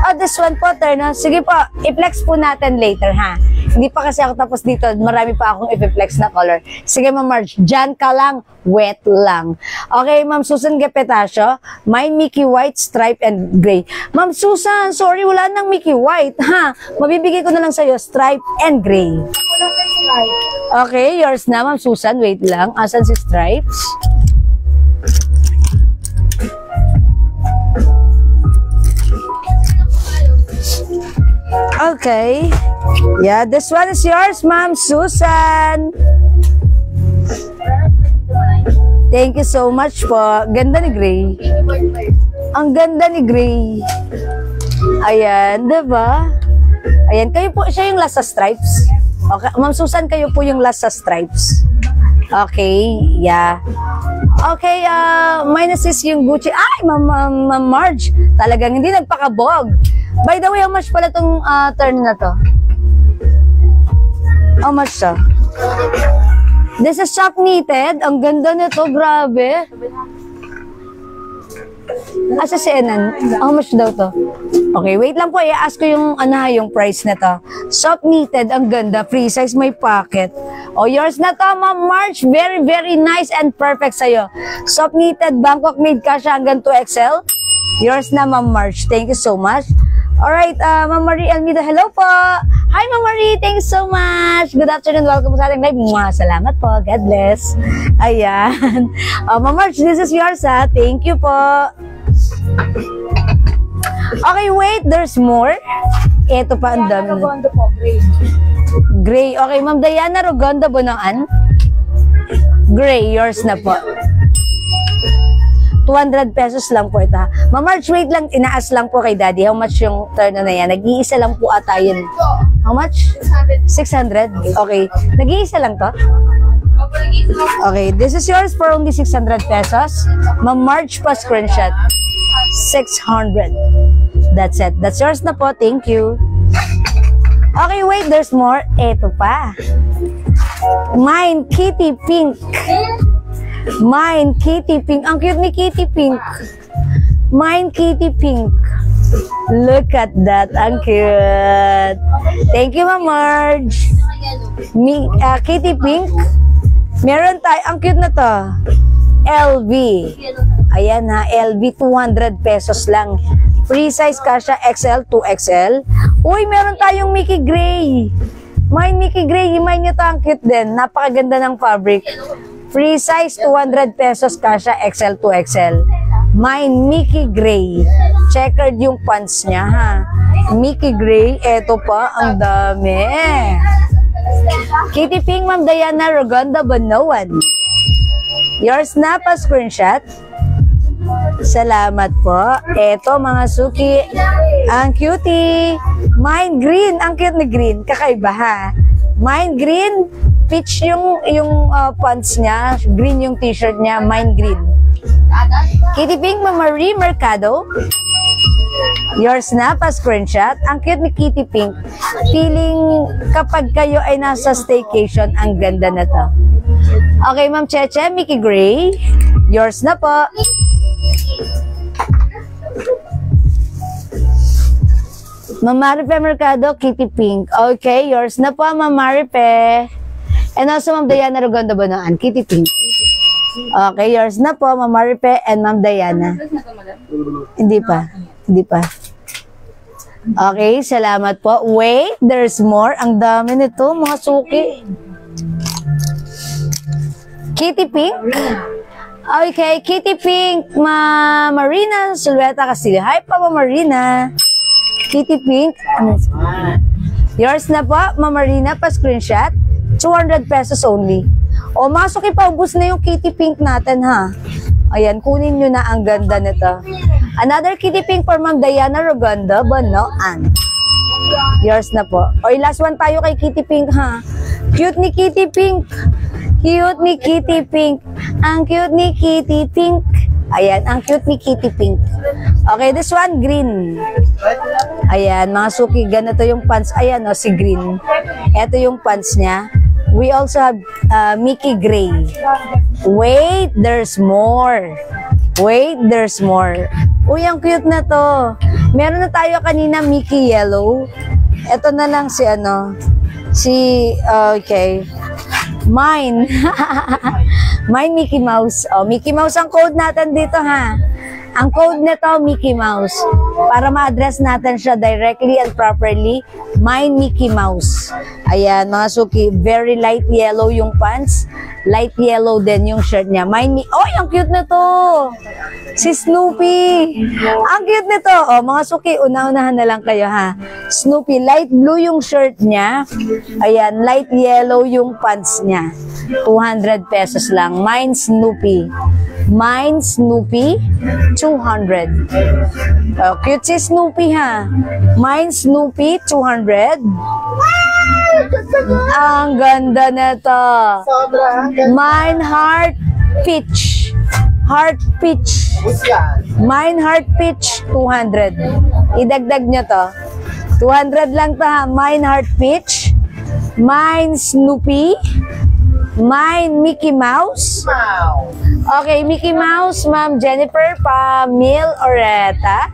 Oh, this one po, Terno. Sige po, i-flex po natin later, ha? Hindi pa kasi ako tapos dito. Marami pa akong i-flex na color. Sige, Ma'am Marge, dyan ka lang. Wet lang. Okay, Ma'am Susan Gepetacio. Mine Mickey White, stripe and gray. Ma'am Susan, sorry, wala nang Mickey White, ha? Mabibigay ko na lang sa'yo, stripe and gray. Okay, yours na, Ma'am Susan. Wait lang. Asan si stripes? Okay. Yeah, this one is yours, Ma'am Susan. Thank you so much po. Ganda ni Gray. Ang ganda ni Gray. Ayan, diba? Ayan, kayo po siya yung last sa stripes. Okay, Ma'am Susan, kayo po yung last sa stripes. Okay, yeah. Okay, minus is yung Gucci. Ay, Ma'am Marge. Talagang hindi nagpakabog. By the way, how much pala itong turn na to? How much to? This is shop knitted. Ang ganda nito, grabe. Asa si Enan? How much daw to? Okay, wait lang po. I-ask ko yung, yung price na to. Shop knitted, ang ganda. Free size, may pocket. Oh, yours na to, Ma'am March. Very, very nice and perfect sa'yo. Shop knitted, Bangkok made kasha hanggang 2XL. Yours na, Ma'am March. Thank you so much. Alright, Ma'am Marie Almeida, hello po. Hi, Ma'am Marie. Thanks so much. Good afternoon. Welcome sa ating live. Salamat po. God bless. Ayan. Ma'am March, this is yours, ha. Thank you po. Okay, wait. There's more. Ito pa ang dami. Rogondo po, gray. Gray. Okay, Ma'am Diana Rogonda Bonoan. Gray. Yours na po. 200 pesos lang po ito. Ma'am March, wait lang. Inaas lang po kay Daddy. How much yung turn na yan? Nag-iisa lang po ata yun. How much? 600. Okay. Nag-iisa lang to? Okay. This is yours for only 600 pesos. Ma'am March pa screenshot. 600. That's it. That's yours na po. Thank you. Okay, wait. There's more. Ito pa. Mine, Kitty Pink. Mine, Kitty Pink. Ang cute ni Kitty Pink. Mine, Kitty Pink. Look at that. Ang cute. Thank you, Ma'am Marge. Kitty Pink. Meron tayo. Ang cute na to. LV. Ayan ha. LV, 200 pesos lang. Free size kasha XL, 2XL. Uy, meron tayong Mickey Gray. Mine, Mickey Gray. Himay nyo to. Ang cute din. Napakaganda ng fabric. Free size, 200 pesos kasha, XL to XL. Mine, Mickey Gray. Checkered yung pants niya, ha. Mickey Gray, eto pa, ang dami. Kitty Pink, Ma'am Diana Rogonda Bonoan. Yours na pa, screenshot. Salamat po. Eto, mga suki. Ang cutie. Mine Green. Ang cute ni Green. Kakaiba, ha. Mine Green. peach yung pants niya, green yung t-shirt niya, mine green. Kitty Pink, Marie Mercado. Yours na, pa-screenshot. Ang cute ni Kitty Pink. Feeling kapag kayo ay nasa staycation, ang ganda na to. Okay, Ma'am Cheche, Mickey Gray. Yours na po. Ma'am Maripe Mercado, Kitty Pink. Okay, yours na po, Ma'am Maripe. And also, Ma'am Diana Rogondo Bonoan, Kitty Pink. Okay, yours na po, Ma'am Maripe and Ma'am Diana. Hindi pa. Hindi pa. Okay, salamat po. Wait, there's more. Ang dami nito, mga suki. Kitty Pink. Okay, Kitty Pink, Marina Sulweta Castillo. Hi pa, Marina. Kitty Pink. Yours na po, Marina, pa-screenshot. 200 pesos only. O, masok ipaubos na yung Kitty Pink natin, ha? Ayan, kunin nyo na, ang ganda nito. Another Kitty Pink for Ma'am Diana Rogondo, Bonoan. Yours na po. O, last one tayo kay Kitty Pink, ha? Cute ni Kitty Pink. Cute ni Kitty Pink. Ang cute ni Kitty Pink. Ayan, ang cute ni Kitty Pink. Okay, this one, green. Ayan, mga suki, ganito yung pants. Ayan, o, si green. Ito yung pants niya. We also have Mickey Gray. Wait, there's more. Wait, there's more. Uy, ang cute na to. Meron na tayo kanina Mickey Yellow. Ito na lang si okay. Mine. Mine Mickey Mouse. Oh, Mickey Mouse ang code natin dito, ha. Ang code nito, Mickey Mouse. Para ma-address natin siya directly and properly, Mine Mickey Mouse. Ayan, mga suki, very light yellow yung pants. Light yellow din yung shirt niya. Oh, ang cute na to. Si Snoopy. Ang cute nito. Oh, mga suki, una-unahan na lang kayo, ha. Snoopy, light blue yung shirt niya. Ayan, light yellow yung pants niya. 200 pesos lang. Mine Snoopy. Mine Snoopy, 200. Oh, cute si Snoopy, ha. Mine Snoopy, 200. Ang ganda nito. Mine Heart Peach. Heart Peach. Mine Heart Peach, 200. Idagdag nyo to. 200 lang to, ha. Mine Heart Peach. Mine Snoopy. Mine Mickey Mouse. Okay, Mickey Mouse, Ma'am Jennifer Pamil Oreta.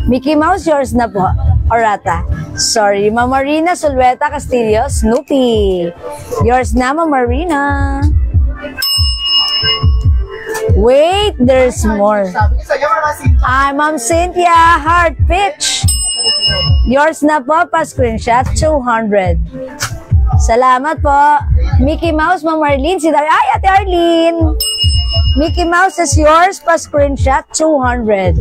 Mickey Mouse, yours na po. Oreta. Sorry, Ma'am Marina Sulweta Castillo, Snoopy. Yours na, Ma'am Marina. Wait, there's more. Ma'am Cynthia Heart Pitch. Yours na po, pa-screenshot, 200. Salamat po. Mickey Mouse, Ma'am Arlene. Ay, Ate Arlene. Mickey Mouse is yours. Pa-screenshot, 200.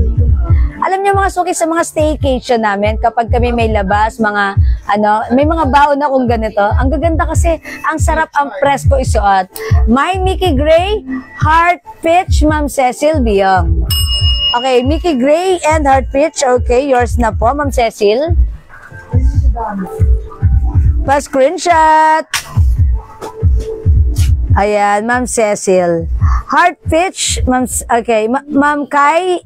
Alam niyo mga suki, sa mga staycation namin, kapag kami may labas, may mga baon na kung ganito. Ang gaganda kasi, ang sarap, ang presko isuot. Mine Mickey Gray, Heart Pitch, Ma'am Cecil Biong. Okay, Mickey Gray and Heart Pitch. Okay, yours na po, Ma'am Cecil. Pa-screenshot. Ayan, Ma'am Cecil. Heart Pitch, Ma'am, okay, Ma'am Kai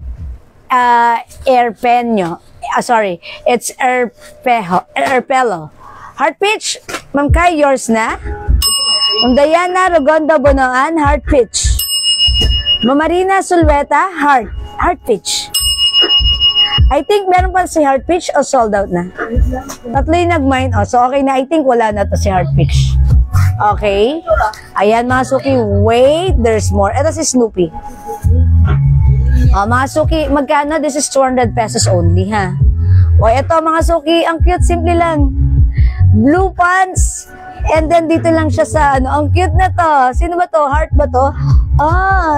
Erpenyo. Sorry, it's Erpelo. Heart Pitch, Ma'am Kai, yours na. Ma'am Diana Rogondo Bonoan, Heart Pitch. Ma'am Marina Sulweta, Heart Pitch. I think meron pa si Heart Pitch o sold out na? Tatlo yung nag-mine. Oh, so okay na. I think wala na to si Heart Pitch. Okay. Ayan mga suki. Wait, there's more. Ito si Snoopy. Mga suki, magkano? This is 200 pesos only, ha? O, ito mga suki. Ang cute, simple lang. Blue pants. And then dito lang siya sa ang cute na to. Sino ba to? Heart ba to?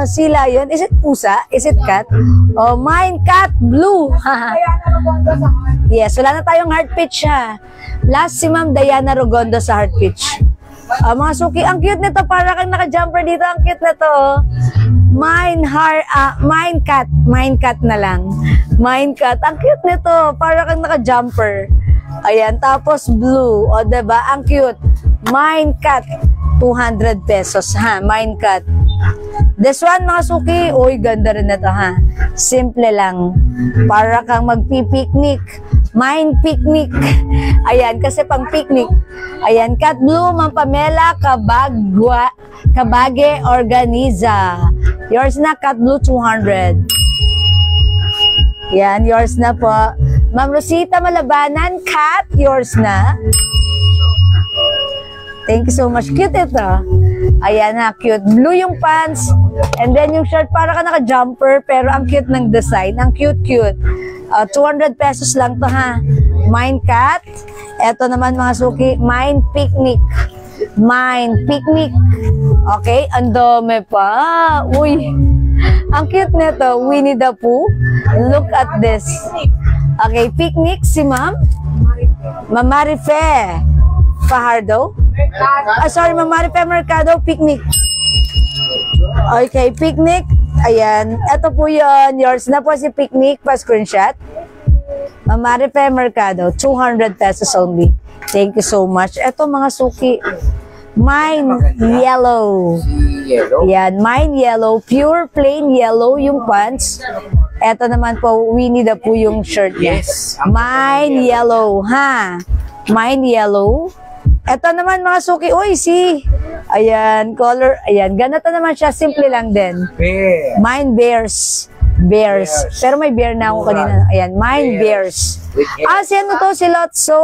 Si lion. Is it pusa? Is it cat? Oh, mine cat blue. Yes, wala na tayong Heart Pitch, ha. Last si Ma'am Diana Rogondo sa Heart Pitch. Mga suki, ang cute nito. Para kang naka-jumper dito. Ang cute na to. Mine cat na lang. Mine cat. Ang cute nito. Para kang naka-jumper. Ayan, tapos blue. O, diba? Ang cute. Mine cut, 200 pesos ha, mine cut. This one mga suki, uy ganda rin na to ha. Simple lang, para kang magpipiknik. Mine picnic. Ayan, kasi pang picnic. Ayan, cut blue, Ma'am Pamela Kabage Organiza. Yours na, cut blue, 200. Yan, yours na po. Ma'am Rosita Malabanan, cut, yours na. Thank you so much. Cute ito. Ayan ha, cute. Blue yung pants. And then yung shirt, para ka naka-jumper, pero ang cute ng design. Ang cute-cute. 200 pesos lang to ha. Mine cut. Ito naman mga suki, mine picnic. Mine picnic. Okay, ang dami pa. Uy, ang cute nito. Winnie the Pooh. Look at this. Okay, picnic si Ma'am Marife Fajardo. Sorry, Ma'am Marife Mercado, picnic. Okay, picnic. Ayan, ito po yun. Yours na po si picnic, pa-screenshot. Ma'am Marife Mercado, 200 pesos only. Thank you so much. Ito mga suki, mine yellow. Yellow. Yan, mine yellow. Pure plain yellow yung pants. Ito naman po, Winnie the Pooh yung shirt niya. Yes. Mine yellow, ha? Mine yellow. Ito naman mga suki, uy, ayan, color, ayan, ganito naman siya, simple lang din. Bear. Mine bears. Pero may bear na ako kanina. Ayan, mine bears. Si ano to? Si Lotso.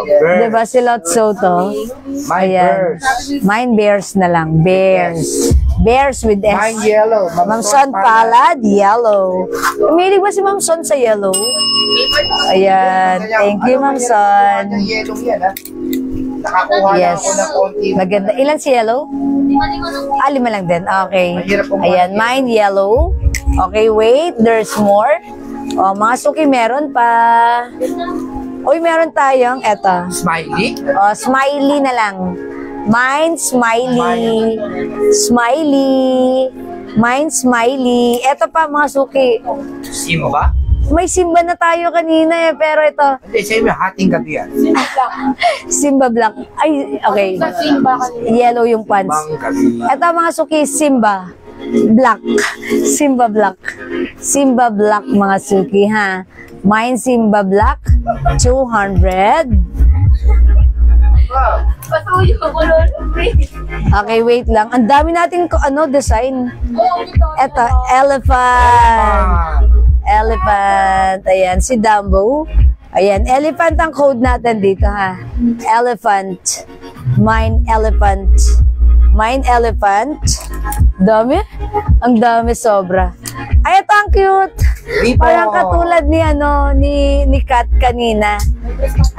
bears. Diba si Lotso to? Mine Ayan. bears. Mine bears na lang. Bears. Bears with S. Mine yellow. Ma'am Son Palad, yellow. Umilig ba si Ma'am Son sa yellow? Ayan. Thank you, Ma'am Son. Yung yellow yan, ha? Nakakuha na Yes. ako ng konti. Maganda. Ilan si yellow? 5 lang din. Okay. Mahirap po Ayan, mine yellow. Okay, wait. There's more. O, mga suki, meron pa. Uy, meron tayong, eto. Smiley. O, smiley na lang. Mine, smiley. Smiley. Mine, smiley. Eto pa, mga suki. Simba. May Simba na tayo kanina pero ito, Hindi, sa'yo yung hating gabi yan. Simba black. Ay, okay. Sa Simba kanina. Yellow yung pants. Bang gabi. Ito mga suki, Simba. Black. Simba black. Simba black mga suki ha. Mine Simba black. 200. Patuyo ko nun. Okay, wait lang. Ang dami natin design. Ito, elephant. Elephant. Ayan, si Dumbo. Ayan, elephant ang code natin dito ha. Elephant. Mine elephant. Mine elephant. Dami? Ang dami sobra. Ay, ito ang cute. Ribbon. Parang katulad ni Kat kanina.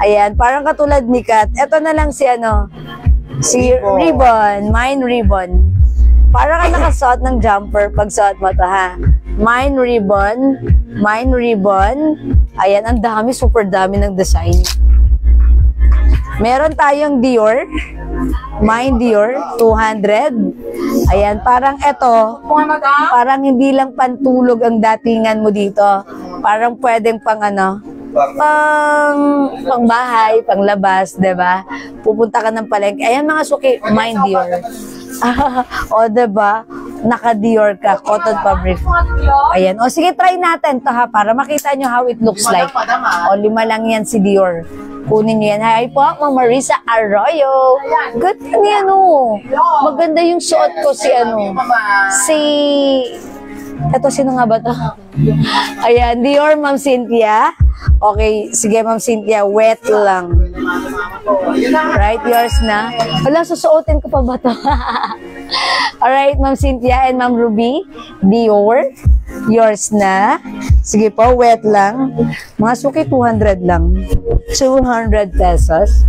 Ayan, parang katulad ni Kat. Ito na lang si si Ribbon. Mine Ribbon. Para ka nakasuot ng jumper pag suot mo to ha. Mine Ribbon. Mine Ribbon. Ayan, ang dami, super dami ng design. Meron tayong Dior. Mine Dior, 200. Ayan, parang ito, parang hindi lang pantulog ang datingan mo dito. Parang pwedeng pang pang bahay, pang labas, 'di ba? Pupunta ka ng palengke. Ayan mga suki, Mine Dior. O, 'di ba? Naka-Dior ka, cotton fabric. Ayan. O, sige, try natin to ha, para makita nyo how it looks like. O, 5 lang yan si Dior. Kunin nyo yan. Hi po, Ma'am Marisa Arroyo. Good yan, maganda yung suot ko Eto, sino nga ba to? Ayan, Dior, Ma'am Cynthia. Okay, sige, Ma'am Cynthia, wet lang. Right, yours na. Wala, susuotin ko pa ba to? Alright, Ma'am Cynthia and Ma'am Ruby, Dior, yours na. Sige po, wet lang. Mga suki, 200 lang. 200 pesos.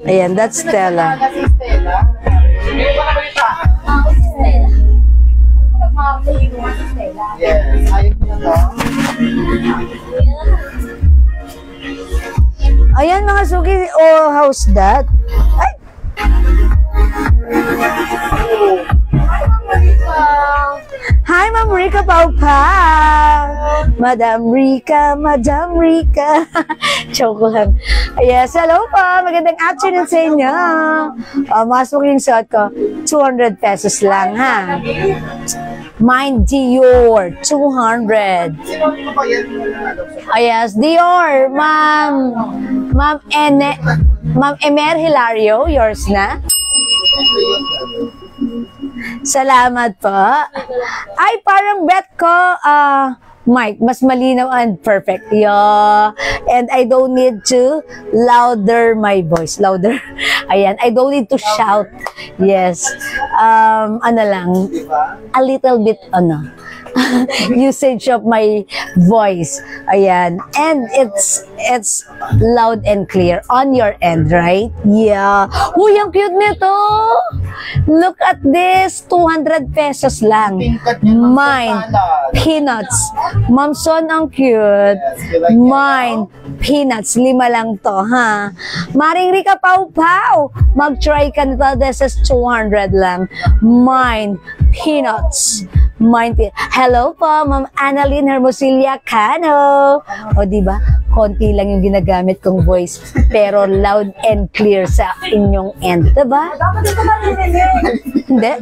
Ayan, that's Stella. Yes, ayun na to. Ayan mga suki, how's that? Ay! Hi, Ma'am Rika Pau Pau! Madam Rica, Madam Rica. Joke lang. Yes, hello po. Magandang afternoon sa inyo. Masok yung suot ko. 200 pesos lang, ha? Mine Dior, 200. Sino ba yan? Yes, Dior. Ma'am Emer Hilario, yours na? Salamat po. Ay, parang bet ko, Mike, mas malinaw and perfect. Yeah. And I don't need to louder my voice. Louder. Ayan. I don't need to shout. Yes. Ano lang. A little bit, usage of my voice. Ayan. And it's loud and clear on your end, right? Yeah. Uy, ang cute nito. Look at this. 200 pesos lang. Mine. Peanuts. Ma'am Son, ang cute. Mine. Peanuts. 5 lang to, ha? Maring Rika Pau Pau. Mag-try ka nito. This is 200 lang. Mine. Peanuts. Hello po, Ma'am Annalyn Hermosilla Cano. O, diba? Konti lang yung ginagamit kong voice, pero loud and clear sa inyong end. Diba? Dapat dito na Hindi.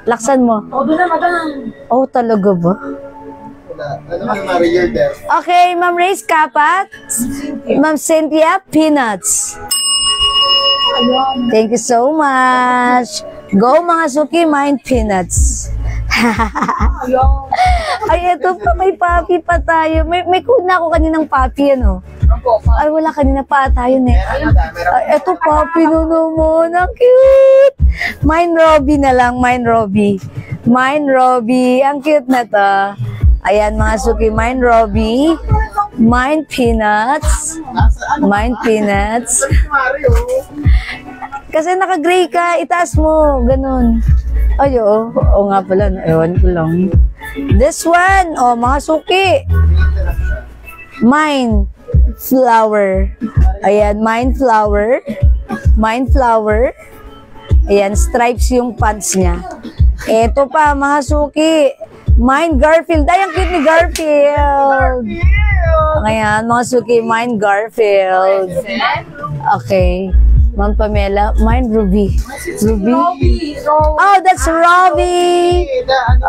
Laksan mo. O, doon na, madam. Oh, talaga ba? Ano ka naman, you're there. Okay, Ma'am Ray's Kapat. Ma'am Cynthia, Peanuts. Thank you so much. Go mga suki, mine peanuts. Ay, eto pa, may papi pa tayo. May kuna ako kaninang papi, ano? Ay, wala kanina pa tayo, ne. Ay, eto papi, no naman. Ang cute. Mine Robbie na lang, mine Robbie. Mine Robbie. Ang cute na to. Ayan, mga suki, mine Robbie. Mine peanuts. Mine peanuts. Kasi naka-gray ka, itaas mo, ganun. Ay, oo nga pala, ewan ko lang. This one, mga suki. Mine flower. Ayan, mine flower. Mine flower. Ayan, stripes yung pants niya. Eto pa, mga suki. Mine Garfield. Ay, ang cute ni Garfield. Ayan, mga suki, mine Garfield. Okay. Ma'am Pamela, mine Ruby. Ruby? Oh, that's Robbie.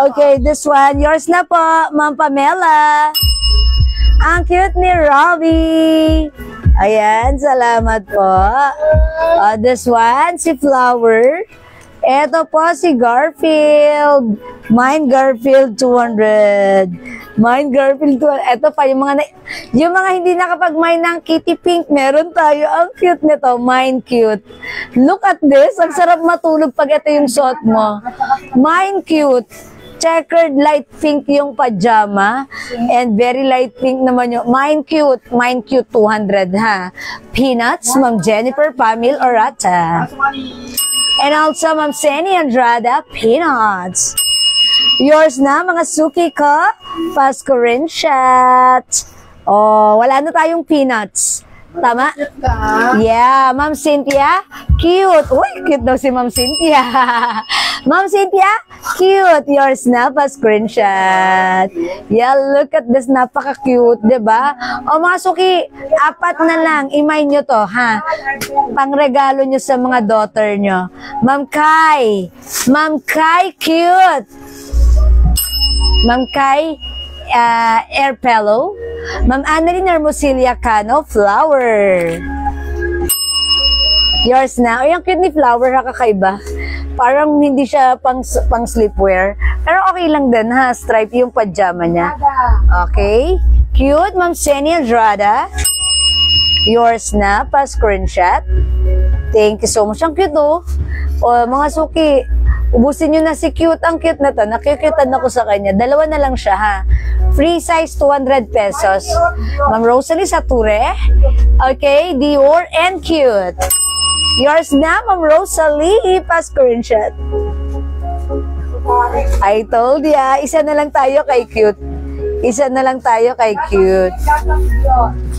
Okay, this one. Yours na po, Ma'am Pamela. Ang cute ni Robbie. Ayan, salamat po. This one, si Flower. Ito po si Garfield. Mine Garfield 200. Mine Garfield 200. Ito pa yung mga hindi nakapag-mine ng Kitty Pink, meron tayo. Ang cute nito, mine cute. Look at this. Ang sarap matulog pag ito yung suot mo. Mine cute. Checkered light pink yung pajama. And very light pink naman yung mine cute. Mine cute 200 ha. Peanuts, Ma'am Jennifer Pamil Orata. And also, Ma'am Seni Andrada, Peanuts. Yours na, mga suki ko. Pasko rin shot. Oh, wala na tayong peanuts. Tama? Yeah, Ma'am Cynthia, cute. Uy, cute daw si Ma'am Cynthia. Ma'am Cynthia, cute. Yours na, pa-screenshot. Yeah, look at this. Napaka-cute, diba? O mga suki, 4 na lang. Imay nyo to, ha? Pangregalo nyo sa mga daughter nyo. Ma'am Kai. Ma'am Kai, cute. Ma'am Kai, air pillow. Ma'am Annalyn Hermosilla Cano, flower. Yours na. Ay, ang cute ni flower, ha, kakaiba. Parang hindi siya pang sleepwear. Pero okay lang din, ha. Stripe yung pajama niya. Okay. Cute, Ma'am Seni Andrada. Yours na, pa-screenshot. Thank you so much. Ang cute, oh. O, mga suki, ubusin nyo na si cute. Ang cute na to. Nakikitan ako sa kanya. 2 na lang siya, ha. Free size, 200 pesos. Ma'am Rosalie Sature. Okay, Dior and cute. Yours na, Ma'am Rosalie. Pa-screenshot. I told ya. Isa na lang tayo kay cute. Isa na lang tayo kay cute.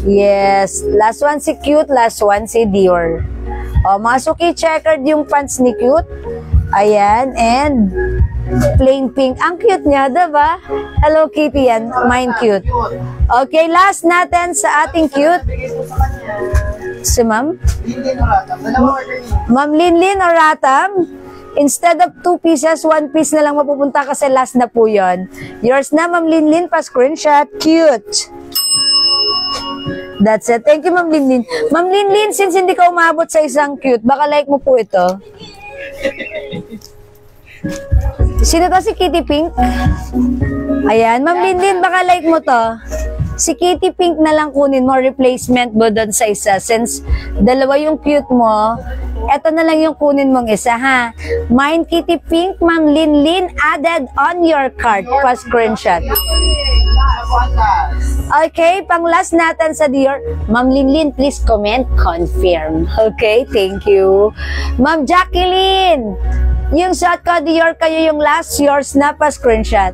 Yes. Last one si cute. Last one si Dior. O, mga suki, checkered yung pants ni cute. Ayan. And Plain pink. Ang cute niya, diba? Hello Kitty yan. Mine cute. Okay, last natin sa ating cute. Bigay po sa kanya. Si Ma'am? Hindi na ratam. Dalawa order niyo. Ma'am Linlin or Ratam? Instead of 2 pieces, 1 piece na lang mapupunta kasi last na po yun. Yours na, Ma'am Linlin, pa-screenshot. Cute. That's it. Thank you, Ma'am Linlin. Ma'am Linlin, since hindi ka umabot sa isang cute, baka like mo po ito. Sino to? Si Kitty Pink? Ayan. Ma'am Linlin, baka like mo to. Si Kitty Pink na lang kunin mo, replacement mo doon sa isa. Since dalawa yung cute mo, eto na lang yung kunin mong isa, ha? Mine Kitty Pink, Ma'am Linlin, added on your cart. Pa-screenshot. Okay, pang last natin sa Dior. Ma'am Linlin, please comment, confirm. Okay, thank you. Ma'am Jacqueline, yung suot ko, Dior, kayo yung last, yours na, pa-screenshot.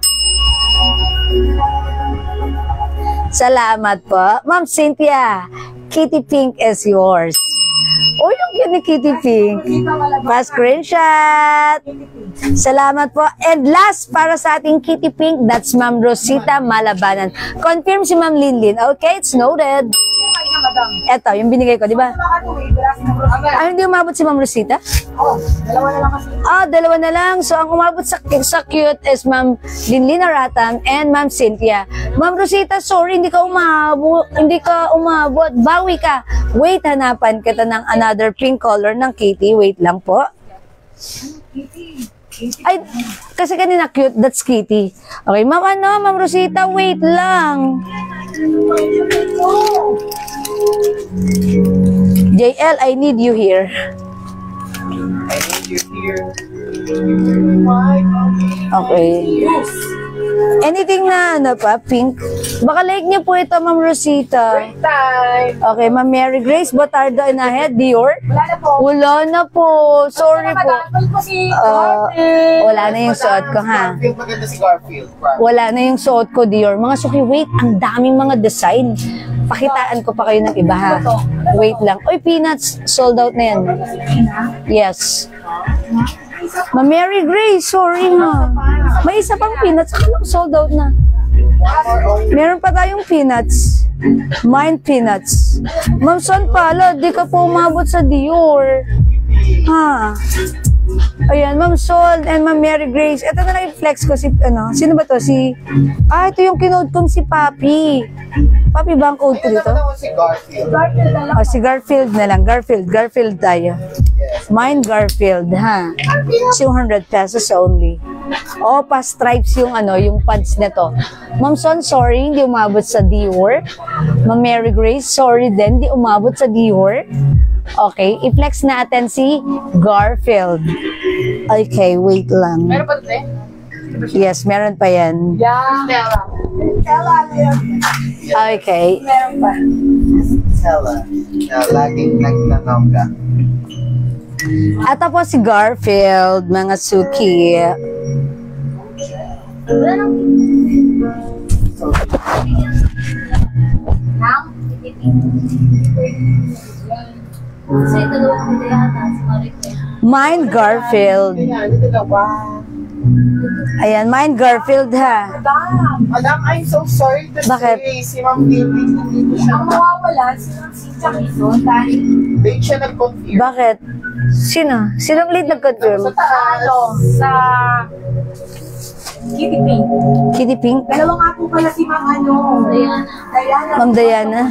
Salamat po. Ma'am Cynthia, Kitty Pink is yours. O, yung cute ni Kitty Pink. Pa-screenshot. Salamat po. And last, para sa ating Kitty Pink, that's Ma'am Rosita Malabanan. Confirm si Ma'am Linlin. Okay, it's noted. Eto, yung binigay ko, di ba? Ay, hindi umabot si Ma'am Rosita? Dalawa na lang kasi. Dalawa na lang. So, ang umabot sa cute is Ma'am Linlin Aratam and Ma'am Cynthia. Ma'am Rosita, sorry, hindi ka umabot. Bawi ka. Wait, hanapan kita ng another pink color ng Kitty. Wait lang po. Ay, kasi kanina cute, that's Kitty. Okay, Ma'am Rosita, wait lang. JL, I need you here. I need you here. Okay. Anything na ano pa, pink? Baka like niyo po ito, Ma'am Rosita. Time. Okay, Ma'am Mary Grace, Botardo in ahead, Dior. Wala na po. Wala na po. Sorry po. Madami po si Wala na yung suot ko, ha? Garfield, maganda si Garfield. Wala na yung suot ko, Dior. Mga suki, wait, ang daming mga design. Pakitaan ko pa kayo ng iba, ha? Wait lang. Oy, peanuts, sold out na yan. Yes. Ma'am Mary Grace, sorry ha. May isa pang peanuts, akala ko sold out na. Meron pa tayong peanuts. Mine peanuts. Ma'am Son pala, di ka po umabot sa Dior. Ha? Ayan, Ma'am Sol and Ma'am Mary Grace. Ito na lang i-flex ko si, sino ba to? Ito yung kinode ko si Papi. Papi ba ang code ko dito? Si Garfield. Si Garfield na lang. Garfield tayo. Mine Garfield, ha? 200 pesos only. Pa-stripes yung yung pads nito. Ma'am Son, sorry, hindi umabot sa Dior. Ma'am Mary Grace, sorry din, hindi umabot sa Dior. Okay, i-flex natin si Garfield. Okay, wait lang. Meron pa ito Yes, meron pa yan. Yeah. Stella. Okay. Meron pa. Stella. Na laging nagnanongga. At tapos si Garfield, mga suki. Mine Garfield. Ayan, mine Garfield, ha? Madam, I'm so sorry to Bakit? say, si Ma'am David, hindi ko siya Ang mawawala, si Jackson dahil late siya nag-confirm. Bakit? Sino? Sinong lead nag-confirm? sa Kitty Pink. Kitty Pink? Dalawa nga po pala si Ma'am Diana. Ma'am Diana?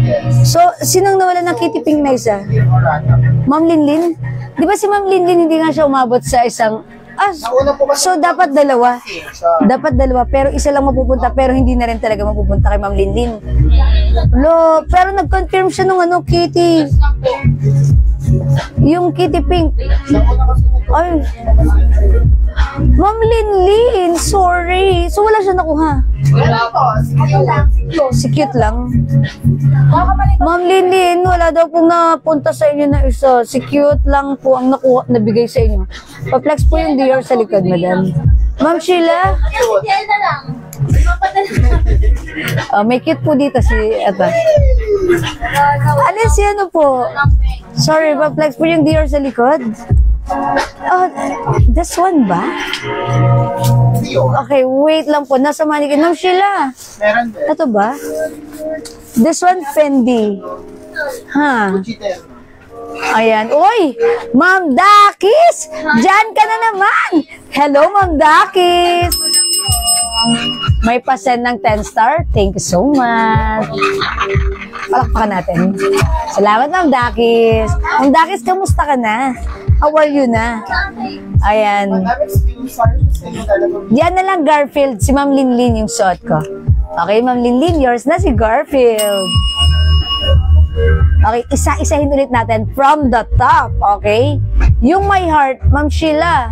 Yes. So, sinong nawala ng Kitty Pink na isa? Ma'am Linlin? Di ba si Ma'am Linlin hindi nga siya umabot sa isang... Nauna po kasi so dapat dalawa. sa Dapat dalawa, pero isa lang mapupunta, pero hindi na rin talaga mapupunta kay Ma'am Linlin. Pero nag-confirm siya nung Kitty. Yung Kitty Pink. Ay. Ma'am Linlin, sorry. So wala siya nakuha. Wala po. Ano lang, Si cute lang. Ma'am Linlin, wala daw pong napunta sa inyo na isa. Si cute lang po ang nabigay sa inyo. Pa-flex po yung Dior sa likod, madam. Ma'am Sheila? na lang. May cute po dito si Ata. Alin si ano po? Sorry, pa-flex po yung Dior sa likod. Oh, this one ba? Hindi yun. Okay, wait lang po. Nasa mannequin. Ma'am Sheila. Meron din. Ito ba? This one, Fendi. Ha? Gucci Terno. Ayan. Uy! Ma'am Dakis! Diyan ka na naman! Hello, Ma'am Dakis! May pasend ng 10-star. Thank you so much. Palakpakan natin. Salamat, Ma'am Dakis. Ma'am Dakis, kamusta ka na? How are you na? Ayan. Madami yung sorry kasi yung lalabang. Yan na lang, Garfield. Si Ma'am Linlin yung suot ko. Okay, Ma'am Linlin, yours na si Garfield. Okay, isa-isahin ulit natin from the top, okay? Yung My Heart, Ma'am Sheila.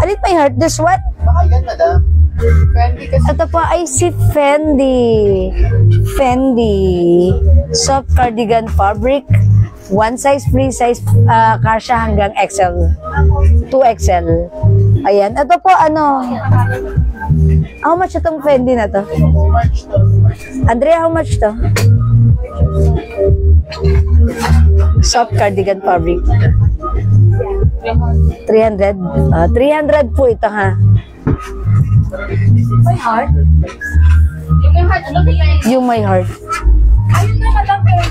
Alin My Heart? This one? Baka yan, madam. Fendi kasi. Ito po ay si Fendi. Fendi. Soft cardigan fabric. One size, free size, kasya hanggang XL. 2XL. Ayan. Ito po, ano? How much itong Fendi na to? March to. Andrea, how much to? Soft cardigan fabric. 300. 300 po ito, ha? My heart? Yung may heart, ano ba yan? Yung My Heart. Ayun na madam, pero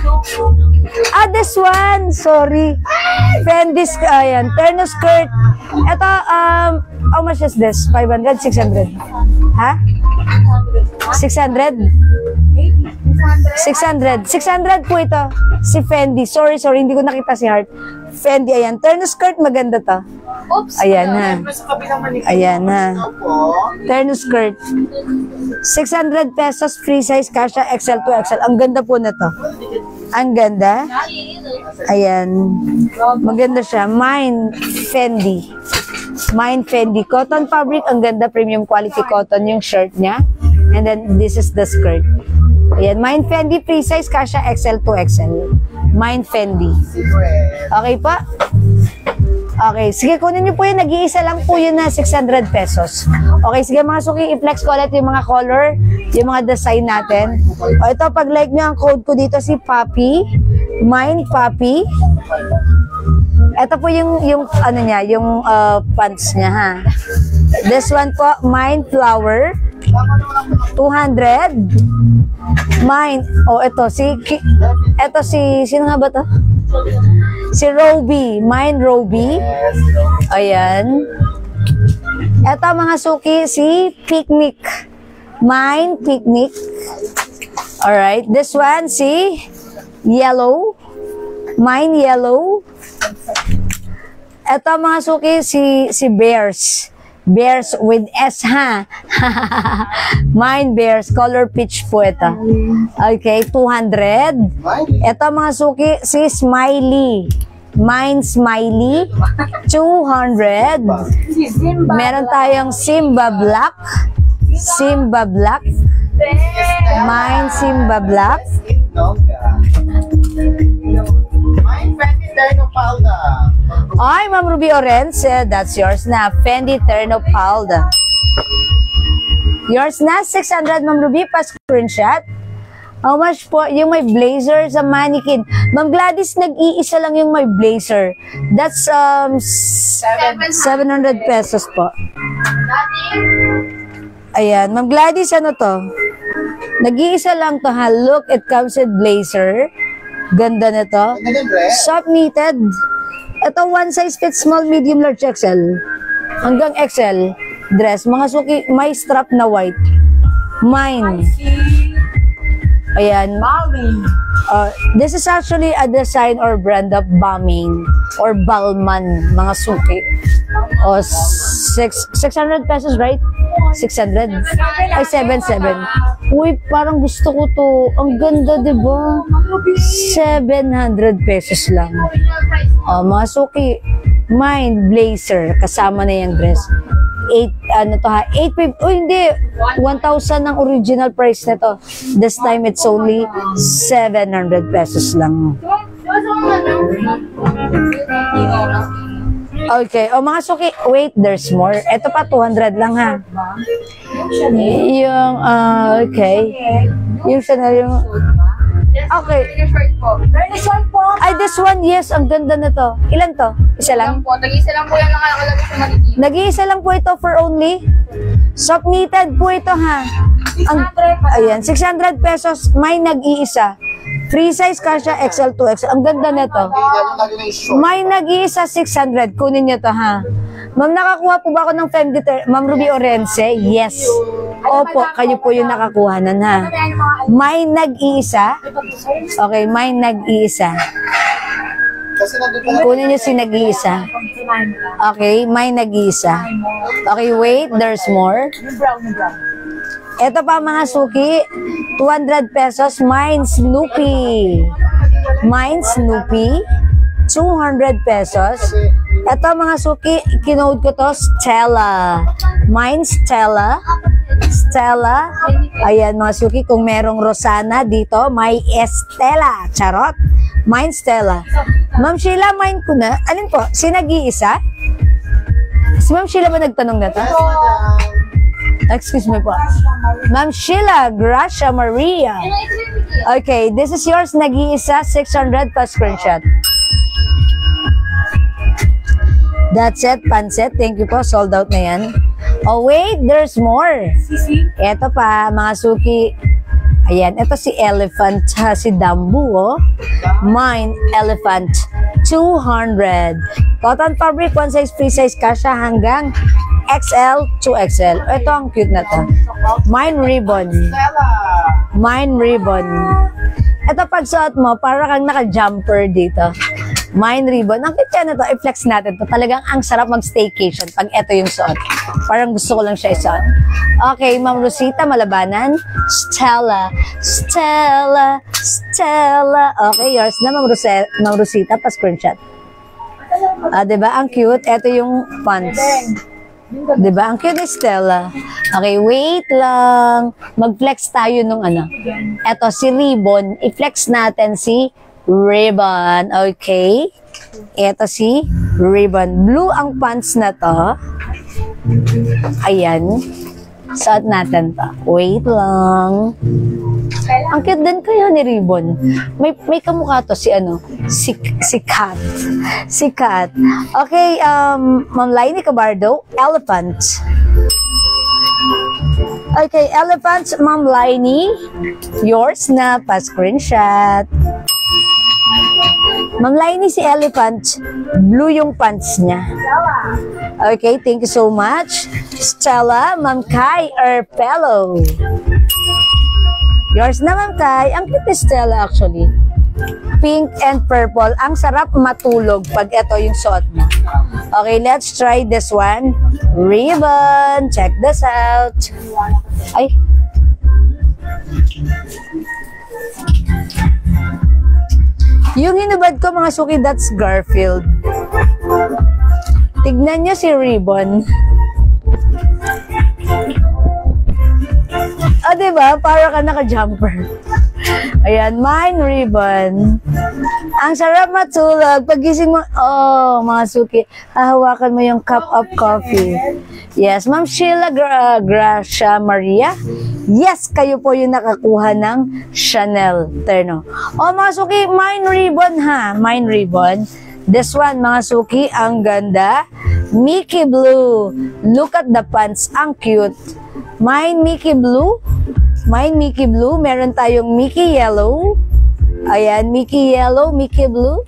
This one. Sorry. Fendi, ayan. Terno skirt. Ito, how much is this? 500? 600? Ha? 600? 600. 600 po ito. Si Fendi. Sorry, hindi ko nakita si Heart. Fendi, ayan. Terno skirt, maganda to. oops. Ayan ha. Sa kabilang manikin. Ayan ha. Ito po. Terno skirt. 600 pesos, free size, kasha, XL to XL. Ang ganda po na to. Ang ganda. Ayan. Maganda siya. Mine Fendi. Mine Fendi. Cotton fabric. Ang ganda. Premium quality cotton yung shirt niya. And then, this is the skirt. Ayan. Mine Fendi. Free size. Kasha XL to XL. Mine Fendi. Secret. Okay pa? Okay. Sige, kunin niyo po yun. Nag-iisa lang po yun na 600 pesos. Okay. Sige mga suki. I-flex ko ulit yung mga color. Yung mga design natin. O ito, pag like nyo ang code ko dito si Papi. Mine Papi. Ito po yung ano niya, yung pants niya ha. This one po, Mine Flower. 200. Mine. Oh, ito si sino nga ba to? Si Roby. Mine Roby. Ayan. Ito mga suki, si Picnic. Mine Picnic. Alright. This one, si Yellow. Mine Yellow. Ito mga suki, si Bears. Bears with S ha. Mine Bears. Color peach po ito. Okay, 200. Ito mga suki, si Smiley. Mine Smiley. 200. Meron tayong Simba Black. Simba Black. Mine Simba Black. Mine Fendi Terno Palda. Ay, Ma'am Ruby Orense, that's yours na. Fendi Terno Palda. Yours na, 600, Ma'am Ruby, pa-screenshot. How much po? Yung may blazer sa mannequin. Ma'am Gladys, nag-iisa lang yung may blazer. That's 700 pesos po. Ayan, Ma'am Gladys, ano to? Nag-iisa lang to ha. Look, it comes with blazer. Ganda nito. Soft knitted. Ito, one size fits small, medium, large, XL. Hanggang XL. Dress. Mga suki, may strap na white. Mine. Ayan. This is actually a design or brand of Balmain or Balman, mga suki. O, 600 pesos, right? 600? Ay, 700. Uy, parang gusto ko to. Ang ganda, diba? 700 pesos lang. O, mga suki. Mine, blazer. Kasama na yung dress. 850. Oh, hindi. 1,000 ang original price nito. This time, it's only 700 pesos lang. Okay. O, mga suki. Wait, there's more. Ito pa, 200 lang, ha? Yung, okay. Yung Chanel, yung... Okay. Very short po. Very short po. Ay, this one, yes, ang ganda na to. Ilan to? Isa lang? Po. Tag-isa lang po yan nakalagay sa matitip. Nag-iisa lang po ito for only. Soft knitted po ito, ha? 600. Ayan, 600 pesos, may nag-iisa. Free size kasha, XL to XL. Ang ganda na to. Lalo na yung short. May nag-iisa 600. Kunin niyo to, ha? Ma'am, nakakuha po ba ako ng Femditer? Ma'am Ruby Orense? Yes. Opo, kayo po yung nakakuha nun, ha? May nag-iisa? Okay, may nag-iisa. Kasi nandun pa Kunin niyo si nag-iisa. Okay, may nag-iisa. Okay, wait, there's more. Ito pa mga suki, 200 pesos, mine Snoopy. Mine Snoopy, 200 pesos. Ito mga suki, kinode ko to, Stella. Mine Stella. Stella. Ayan mga suki, kung merong Rosana dito, may Estela. Charot. Mine Stella. Ma'am Sheila, mine ko na. Alin po? Si nag-iisa? Si Ma'am Sheila ba nagtanong na to? Excuse me po. Ma'am Sheila, Gracia Maria. Okay, this is yours. Nag-iisa, 600 pa screenshot. That's it, panset. Thank you po. Sold out na yan. Oh, wait. There's more. Ito pa, mga suki. Ayan. Ito si Elephant. Si Dambu, oh. Mine, Elephant. 200. Cotton fabric, one size, free size kasha hanggang XL to XL. Ito ang cute na to. Mine ribbon. Mine ribbon. Ito pag suot mo, para kang naka-jumper dito. Mine ribbon. Ang cute na to, i-flex natin to. Talagang ang sarap mag-staycation pag ito yung suot. Parang gusto ko lang siya isuot. Okay, Ma'am Rosita, Malabanan. Stella. Stella. Stella. Okay, yours na, Ma'am Rosita, pa-screenshot. Diba? Ang cute. Ito yung pants. Diba? Ang cute ni Stella. Okay, wait lang. Mag-flex tayo nung ano. Ito, si Ribbon. I-flex natin si Ribbon. Okay? Ito si Ribbon. Blue ang pants na to. Ayan. Suot natin to. Wait lang. Ang cute din kaya ni Ribbon. May kamukha to si ano? Si Kat. Si Kat. Okay, Ma'am Lainey Cabardo, Elephant. Okay, Elephant, Ma'am Lainey. Yours na pa-screenshot. Ma'am Lainey, si Elephant. Blue yung pants niya. Okay, thank you so much. Stella, Ma'am Kai Erpelo. Yours na, Ma'am Kai. Ang cute ni Stella actually. Pink and purple. Ang sarap matulog pag ito yung suot mo. Okay, let's try this one. Ribbon. Check this out. Ay. Yung hinubad ko mga suki, that's Garfield. Tignan nyo si Ribbon. Diba? Para ka naka-jumper. Ayan, mine Ribbon. Ang sarap matulog. Pagising mo, oh, mga suki, hahawakan mo yung cup of coffee. Yes, Ma'am Sheila Gracia Maria. Yes, kayo po yung nakakuha ng Chanel terno. Oh, mga suki, mine Ribbon ha. Mine Ribbon. This one, mga suki, ang ganda. Mickey Blue. Look at the pants. Ang cute. Mine Mickey Blue. Mine Mickey Blue. Meron tayong Mickey Yellow. Ayan, Mickey Yellow, Mickey Blue.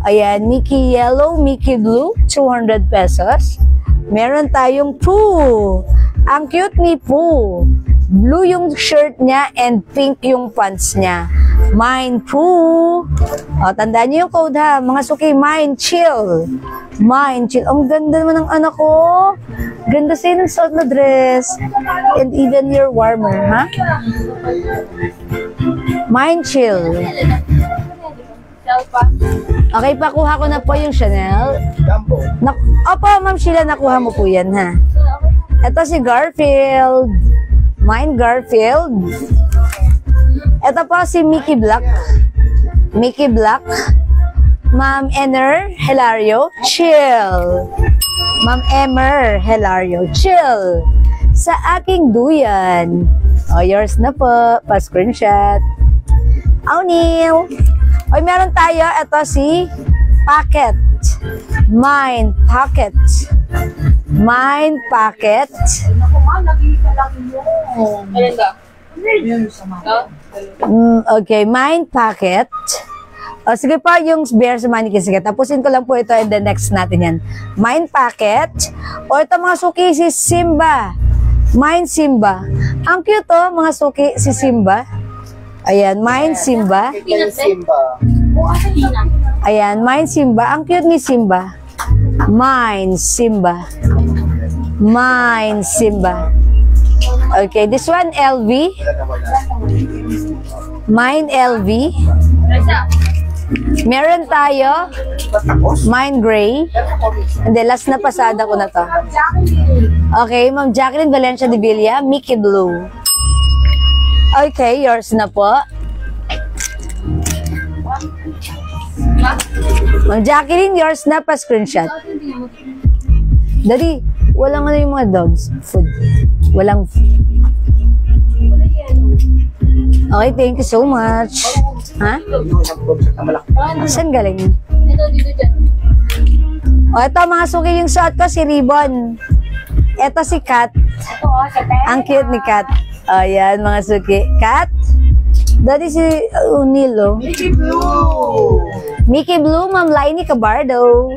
Ayan, Mickey Yellow, Mickey Blue. 200 pesos. Meron tayong Pooh. Ang cute ni Pooh. Blue yung shirt niya and pink yung pants niya. Mine Pooh. O, tandaan niyo yung code ha. Mga suki, mine chill. Mine chill. Ang ganda naman ng anak ko. Ganda sa'yo ng suot na dress. And even you're warmer, ha? Mine chill. Okay, pakuha ko na po yung Chanel. Opo, Ma'am Sheila, nakuha mo po yan, ha? Ito si Garfield. Mine Garfield. Ito po si Mickey Black. Mickey Black. Ma'am Emer Hilario, chill. Ma'am Emer Hilario, chill. Sa aking duyan. O, yours na po. Pa-screenshot. O'Neil. Oy, meron tayo. Ito si Pocket. Mine Pocket. Mine Pocket. Naku ma, nag-iisa lang yun. Alin ba? Okay, Mine Pocket. O, sige pa, yung bear sa mannequin. Sige, tapusin ko lang po ito and the next natin yan. Mine Pocket. O, ito mga suki, si Simba. Mine Simba. Ang cute to, mga suki, si Simba. Ayan, Mine Simba. Kay Simba. Ayan, Mine Simba. Ang cute ni Simba. Mine Simba. Mine Simba. Okay, this one, LV. Mine LV. Meron tayo, Mine Gray. Hindi, last na pasada ko na to. Okay, Ma'am Jacqueline Valencia de Villa, Mickey Blue. Okay, yours na po. Ma'am Jacqueline, yours na pa screenshot. Daddy, walang ano yung mga dogs food. Walang Okay, thank you so much. Ha? Saan galing? Dito, dyan. O, ito mga suki yung suot ko, si Ribbon. Ito si Kat. Ang cute ni Kat. O, yan mga suki. Kat. Dati si O'Neil, oh. Mickey Blue! Mickey Blue, Ma'am Lainey Cabardo.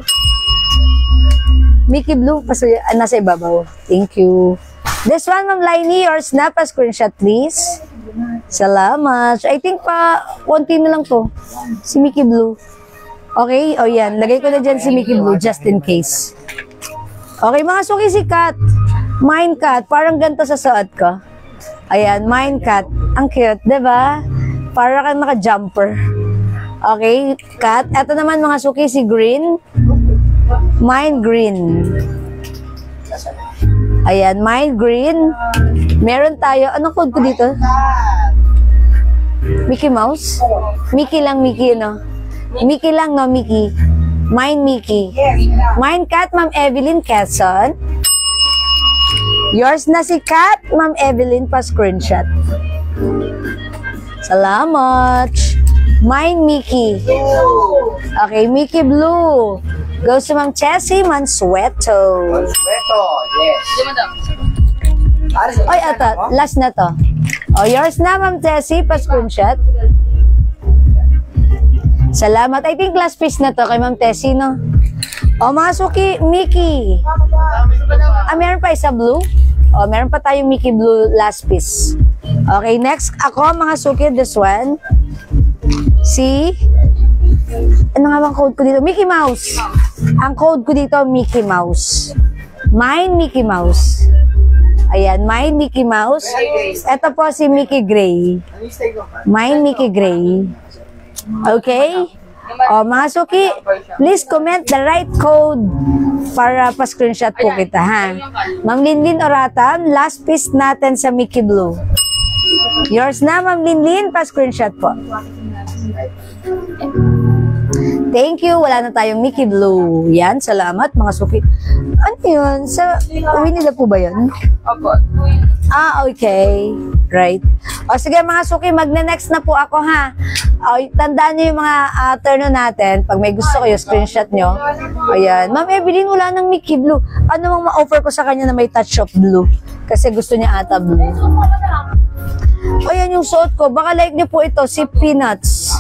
Mickey Blue, nasa ibabaw. Thank you. This one, Ma'am Lainey, your snap a screenshot, please. Salamat. I think pa, konti na lang to. Si Mickey Blue. Okay, o yan. Lagay ko na dyan si Mickey Blue, just in case. Okay, mga suki si Kat. Mine Kat, parang ganito sa suot ko. Ayan, Mine Kat. Ang cute, diba? Para kang naka-jumper. Okay, Kat. Ito naman mga suki si Green. Mine Green. Ayan, Mine Green. Meron tayo. Anong code ko dito? Mickey Mouse? Mickey lang, Mickey, no? Mickey lang, no, Mickey. Mine Mickey. Mine Kat, Ma'am Evelyn Quezon. Yours na si Kat, Ma'am Evelyn, pa screenshot. Salamat. Mine Mickey. Okay, Mickey Blue. Goes to Ma'am Chessie Mansueto. Mansueto, yes. Di, madam. Oy, ito. Last na to. Oh, yours na, Ma'am Chessie, pa screenshot. Salamat. I think last piece na to kay Ma'am Tessie, no? O, mga suki, Mickey. Meron pa isa blue? O, meron pa tayong Mickey Blue last piece. Okay, next ako, mga suki, this one. Si, ano nga bang code ko dito? Mickey Mouse. Ang code ko dito, Mickey Mouse. Mine Mickey Mouse. Ayan, Mine Mickey Mouse. Ito po si Mickey Gray. Mine Mickey Gray. Okay? O, mga suki, please comment the right code para pa-screenshot po kita, ha? Ma'am Linlin Oratam, last piece natin sa Mickey Blue. Yours na, Ma'am Linlin, pa-screenshot po. Thank you. Wala na tayong Mickey Blue. Yan, salamat, mga suki. Ano yun? Sa uwi nila po ba yun? Opo. Ah, okay. Right. O sige mga suki, magne-next na po ako, ha. O, tandaan niyo yung mga turno natin. Pag may gusto kayo, screenshot nyo. Ayan. Ma'am Evelyn, wala nang Mickey Blue. Ano mang ma-offer ko sa kanya na may touch of blue? Kasi gusto niya ata blue. O yan yung suot ko. Baka like niyo po ito, si Peanuts.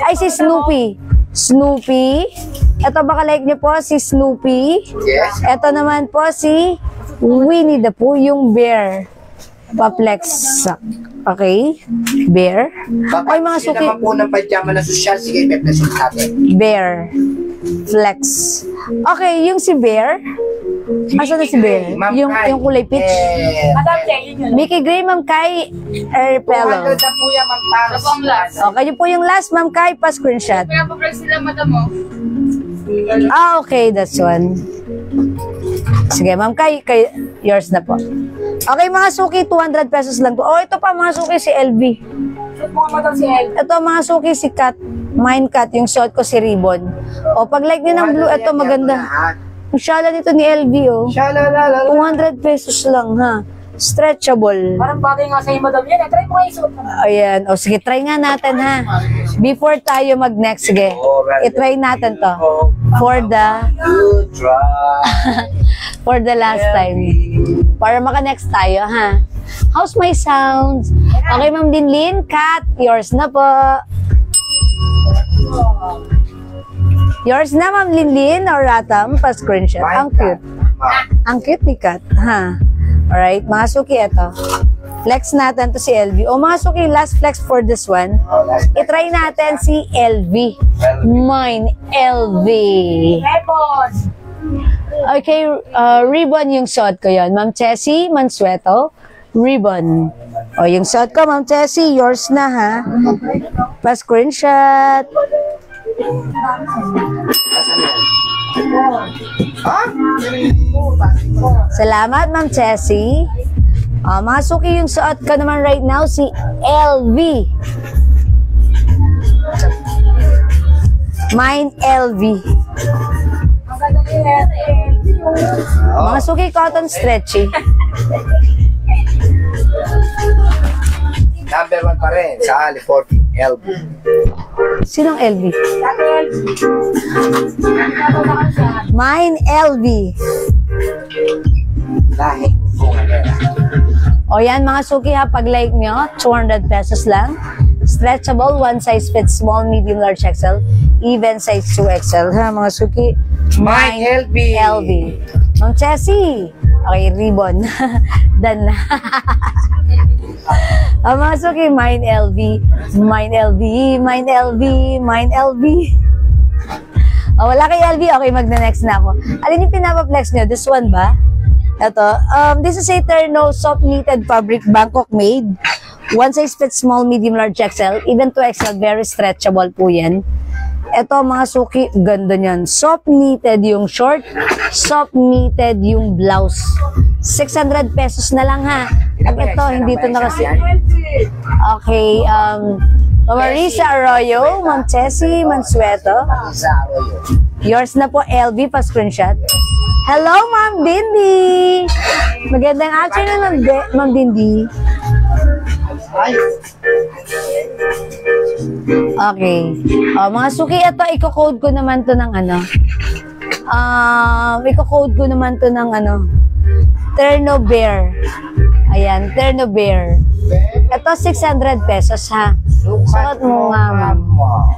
Ay, si Snoopy. Snoopy. Ito baka like niyo po, si Snoopy. Yes. Ito naman po si Winnie the Pooh, yung bear. Paplex. Okay? Bear. Oy, mga Bakit suki. naman po ng pajama na sosyal, sige, i-present natin. Bear. Flex. Okay, yung si Bear. Asa na si Bear? Ma'am Yung Kai. kulay peach. Yes. Madam Jay, yun yun. Mickey Gray, Ma'am Kai, 200 Airpello. na po yan, Ma'am Paris. Ito pang last. Okay, yun po yung last, Ma'am Kai, pa-screenshot. Kaya pa sila, madam, oh. Ah, okay, that's one. Sige, Ma'am Kai, yours na po. Okay, mga suki, 200 pesos lang to. Oh, ito pa, mga suki, si LV. Shoot mo nga madam si El. Ito, mga suki, si Kat. Mine Kat, yung shot ko, si Ribbon. O, pag like niyo ng blue, ito maganda. Ang shala nito ni LV, oh. Shalalala. 200 pesos lang, ha. Stretchable. Parang bagay nga sa'yo, madam yan. Try mo kayo isuot na. Ayan. O sige, try nga natin ha. Before tayo mag-next, sige. I-try natin to. For Good try. for the last time. Para maka-next tayo, ha? How's my sounds? Okay, Ma'am Dinlin. Kat, yours na po. Yours na, Ma'am Linlin or Ratam, pa-screenshot. Ang cute. Ang cute ni Kat, ha? Alright, mga suki, ito. Flex natin to si LV. O mga suki, last flex for this one. I-try natin si LV. Mine, LV. Lepon! Okay, ribbon yung suot ko yon. Ma'am Chessy Mansueto, ribbon. O, yung suot ko, Ma'am Chessy, yours na, ha? Pa-screenshot. Salamat, Ma'am Chessy. Mga suki yung suot ko naman right now, si LV. Mine, LV. Ang ganda ni Mga suki, cotton stretchy. Number 1 pa rin sa Ali 14, LB. Sinong LV? Mine, LV. Lahing bunga nila. O yan, mga suki ha, pag like nyo, 200 pesos lang. Stretchable, one size fits small, medium, large, XL. Even size 2XL ha, mga suki. Mine, LB. LV. Ma'am Chessy. Okay, ribbon. Done na. Mga suki, mine, LV. Mine, LV. Mine, LV. Mine, LV. Wala kay LV. Okay, magna-next na ako. Alin yung pinapa-flex nyo? This one ba? Ito. This is a Terno soft knitted fabric, Bangkok made. One size fits small, medium, large, XL. Even 2XL, very stretchable po yan. Ito mga suki, ganda niyan. Soft knitted yung short, soft knitted yung blouse. 600 pesos na lang ha. Pag ito, hindi ito na kasi. Okay, Marisa Arroyo, Ma'am Chessy Mansueto. Sa Arroyo. Yours na po, LV, pa-screenshot. Hello, Ma'am Dindi! Magandang afternoon, Ma'am Dindi. Okay. Mga suki, ito, i-code ko naman to ng ano. I-code ko naman to ng ano. Terno Bear. Ayan, Terno Bear. Ito, 600 pesos ha. Sukat mo nga, ma'am.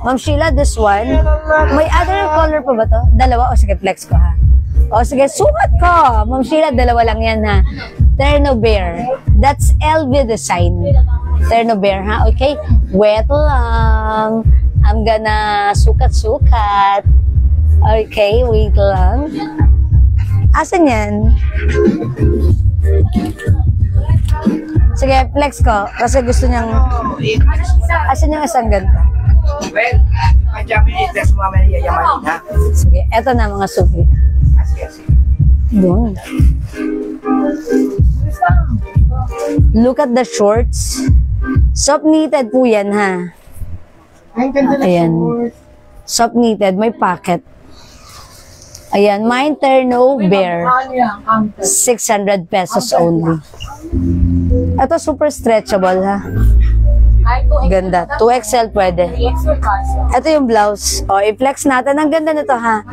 Ma'am Sheila, this one. May other color pa ba to? Dalawa? O sige, flex ko ha. O sige, sukat ko. Ma'am Sheila, dalawa lang yan ha. Terno Bear. That's LV design. Terno Bear ha. Okay? Wet lang. I'm gonna sukat-sukat. Okay, wait lang. Asan yan? Sige, flex ko. Kasi gusto niyang... Asan yung isang ganito? Well, madyan minutes mo mamaya yayamanin ha. Sige, eto na mga suki. Doon. Look at the shorts. Soft knitted po yan ha. Ayan. Soft knitted, may pocket. Ayan, mine Terno Bear. 600 pesos only. Ito super stretchable ha. Ganda. 2XL pwede. Ito yung blouse. O, i-flex natin. Ang ganda nito ha.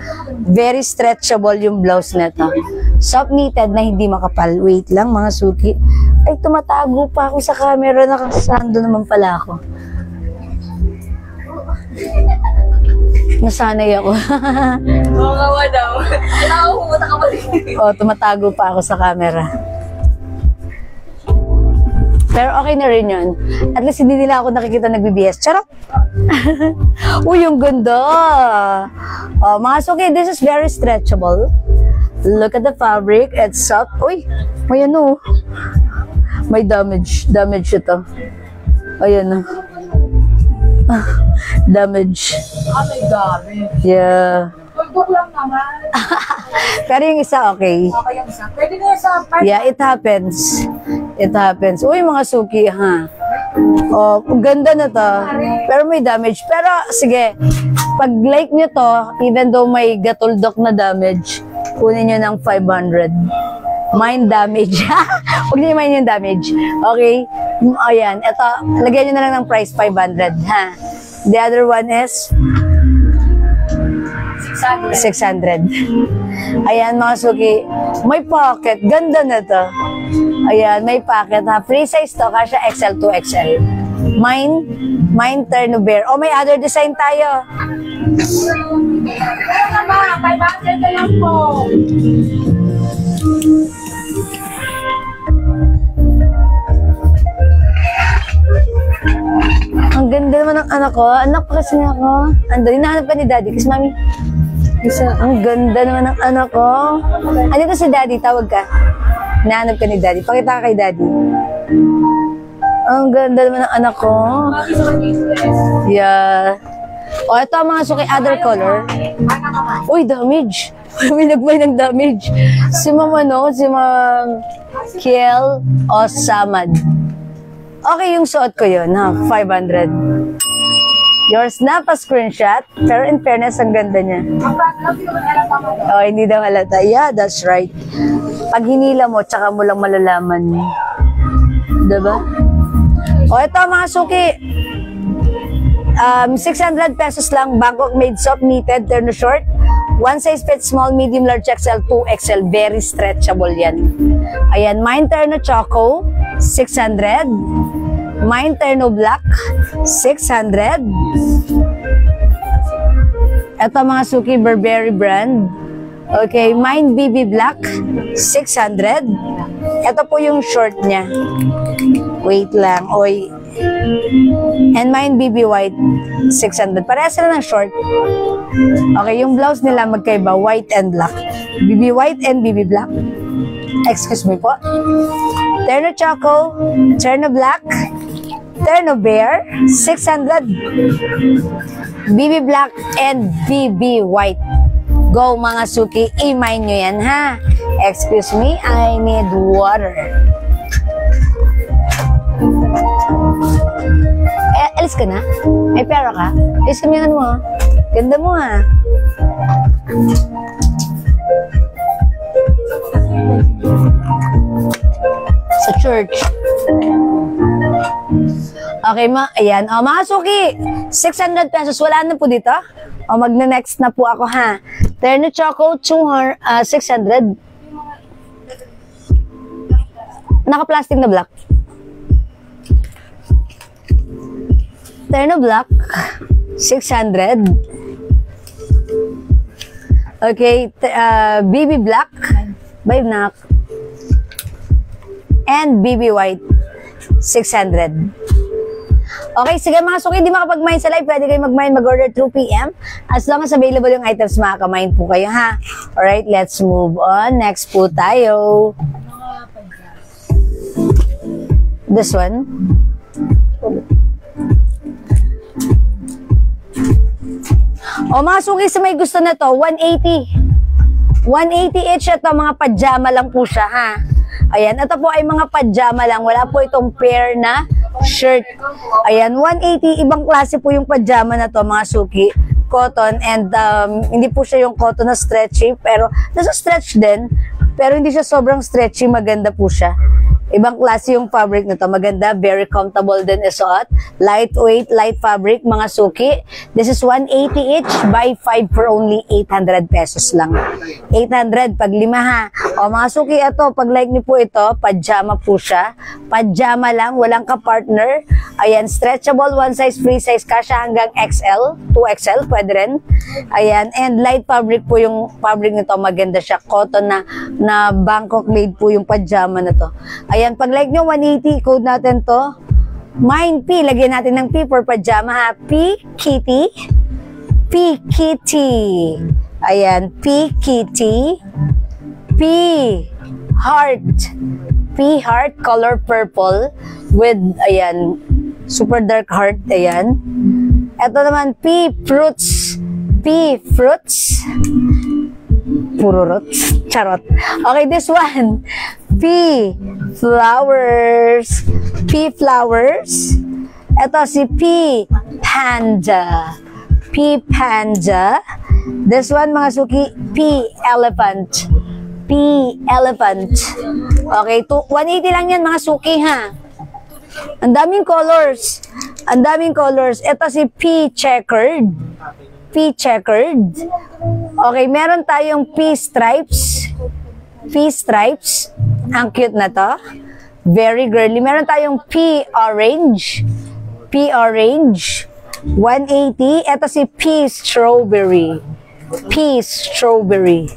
Very stretchable yung blouse nito. Soft knitted na hindi makapal. Wait lang mga suki. Ay, tumatago pa ako sa camera. Nakasando naman pala ako. Nasanay ako. Oo nga daw. Nakakumuta ka pa rin. O, tumatago pa ako sa camera. Pero okay na rin yun. At least hindi nila ako nakikita nag-BBS. Charot! Uy, yung ganda! Oh, mga suki, this is very stretchable. Look at the fabric. It's soft. Uy, may ano. May damage. Damage ito. Ayan na. Damage. May gabi. Yeah. Pagdok lang naman. Pero yung isa okay. Okay yung isa. Pwede na yung sa part. Yeah, it happens. It happens. Uy, mga suki, ha? Oh, ganda na to. Pero may damage. Pero, sige, pag like nyo to, even though may gatuldok na damage, kunin nyo ng 500. Mind damage. Huwag niyo mind yung damage. Okay? Ayan. Ito, lagyan niyo na lang ng price 500. Ha? The other one is 600. Ayan, mga suki. May pocket. Ganda na to. Ayan, may pocket ha. Free size to. Kasha XL to XL. Mine Terno Bear. Oh, may other design tayo. Ano ba? 500 na lang po. Ang ganda naman ng anak ko. Anak ko kasi nga ako. Ando, hinahanap ka ni Daddy. Kasi mami, ang ganda naman ng anak ko. Andito si Daddy, tawag ka. Hinahanap ka ni Daddy. Pakita ka kay Daddy. Ang ganda naman ng anak ko. Yeah. O, ito ang mga suki other color. Uy, damage. May nagbay ng damage. Si Ma'am ano, si Ma'am Kiel o Samad. Okay, yung suot ko yun, ha? 500. Yours na pa screenshot, pero in fairness, ang ganda niya. Oh, hindi daw halata. Yeah, that's right. Pag hinila mo, tsaka mo lang malalaman. Diba? O, ito mga suki. 600 pesos lang, Bangkok made soft knitted, terno short. One size fits small, medium, large, XL, 2XL. Very stretchable yan. Ayan, mine terno choco, 600. Mine terno black, 600. Ito mga suki Burberry brand. Okay, mine BB black, 600. Ito po yung short niya. Wait lang, oy. And mine BB white, 600. Parehas sila ng short. Okay, yung blouse nila magkaiba, white and black. BB white and BB black. Excuse me po. Terno choco, terno black, terno bear, 600. BB black and BB white. Go mga suki, i-mine nyo yan ha. Excuse me, I need water. Alis ka na? May pera ka? Alis kami yan mo ha. Ganda mo ha. Sa church. Okay, ayan. O, mga suki, 600 pesos. Wala na po dito. O, magna-next na po ako, ha. Terno Choco, 600. Naka-plastic na black. Terno Black, 600. Okay, BB Black, by Black. And BB White, 600. Okay, sige mga suki, di makapag-mine sa live, pwede kayo mag-mine, mag-order 2 PM. As long as available yung items, makaka-mine po kayo, ha? Alright, let's move on. Next po tayo. This one. O mga suki, sa may gusto na to, 180. 180 each ito, mga pajama lang po siya, ha? Ayan, ito po ay mga pajama lang. Wala po itong pair na shirt. Ayan, 180. Ibang klase po yung pajama na to, mga suki. Cotton and hindi po siya yung cotton na stretchy, pero nasa stretch din. Pero hindi siya sobrang stretchy, maganda po siya. Ibang klase yung fabric nito. Maganda, very comfortable din isuot. Lightweight, light fabric, mga suki. This is 180 each, buy 5 for only 800 pesos lang. 800 pag 5 ha. O mga suki, ito, pag like niyo po ito, pajama po siya. Pajama lang, walang ka-partner. Ayan, stretchable, one size, free size, kasha hanggang XL, 2XL, pwede rin. Ayan, and light fabric po yung fabric nito. Maganda siya, cotton na Bangkok made po yung pajama na to. Ayan, pag like nyo, 180, code natin to. Mine P, lagyan natin ng P for pajama ha. P, kitty. P, kitty. Ayan, P, kitty. P, heart. P, heart, color purple. With, ayan, super dark heart, ayan. Ito naman, P, fruits. P, fruits. Puro rots. Charot. Okay, this one. P, flowers. P, flowers. Ito si P, panda. P, panda. This one, mga suki, P, elephant. P, elephant. Okay, 180 lang yan mga suki ha. Ang daming colors. Ang daming colors. Ito si P, checkered. P, checkered. Okay, meron tayong P, stripes. P, stripes. Ang cute na to. Very girly. Meron tayong P, orange. P, orange. 180. Ito si P, strawberry. P, strawberry.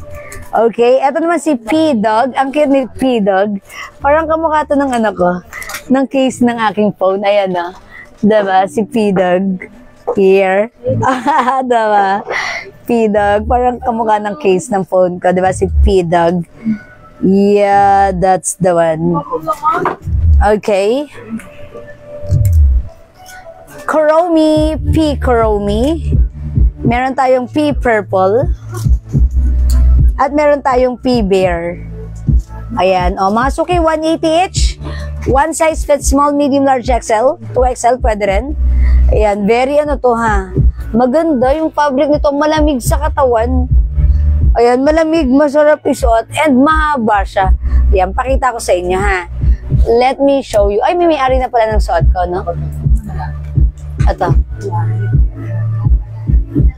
Okay, ito naman si P-Dog. Ang cute ni P-Dog. Parang kamukha to ng anak ko. Ng case ng aking phone. Ayan o. Diba? Si P-Dog. Here. Diba? P-Dog. Parang kamukha ng case ng phone ko. Diba? Si P-Dog. Yeah, that's the one. Okay. Kuromi. P-Kuromi. Meron tayong P-Purple. At meron tayong P-Bear. Ayan. O, mga suki, 180 each. One size fits small, medium, large, XL. 2XL, pwede rin. Ayan. Very ano to ha. Maganda yung fabric nito. Malamig sa katawan. Ayan. Malamig, masarap isuot. And mahaba siya. Ayan. Pakita ko sa inyo ha. Let me show you. Ay, may-ari na pala ng suot ko, no? Ito.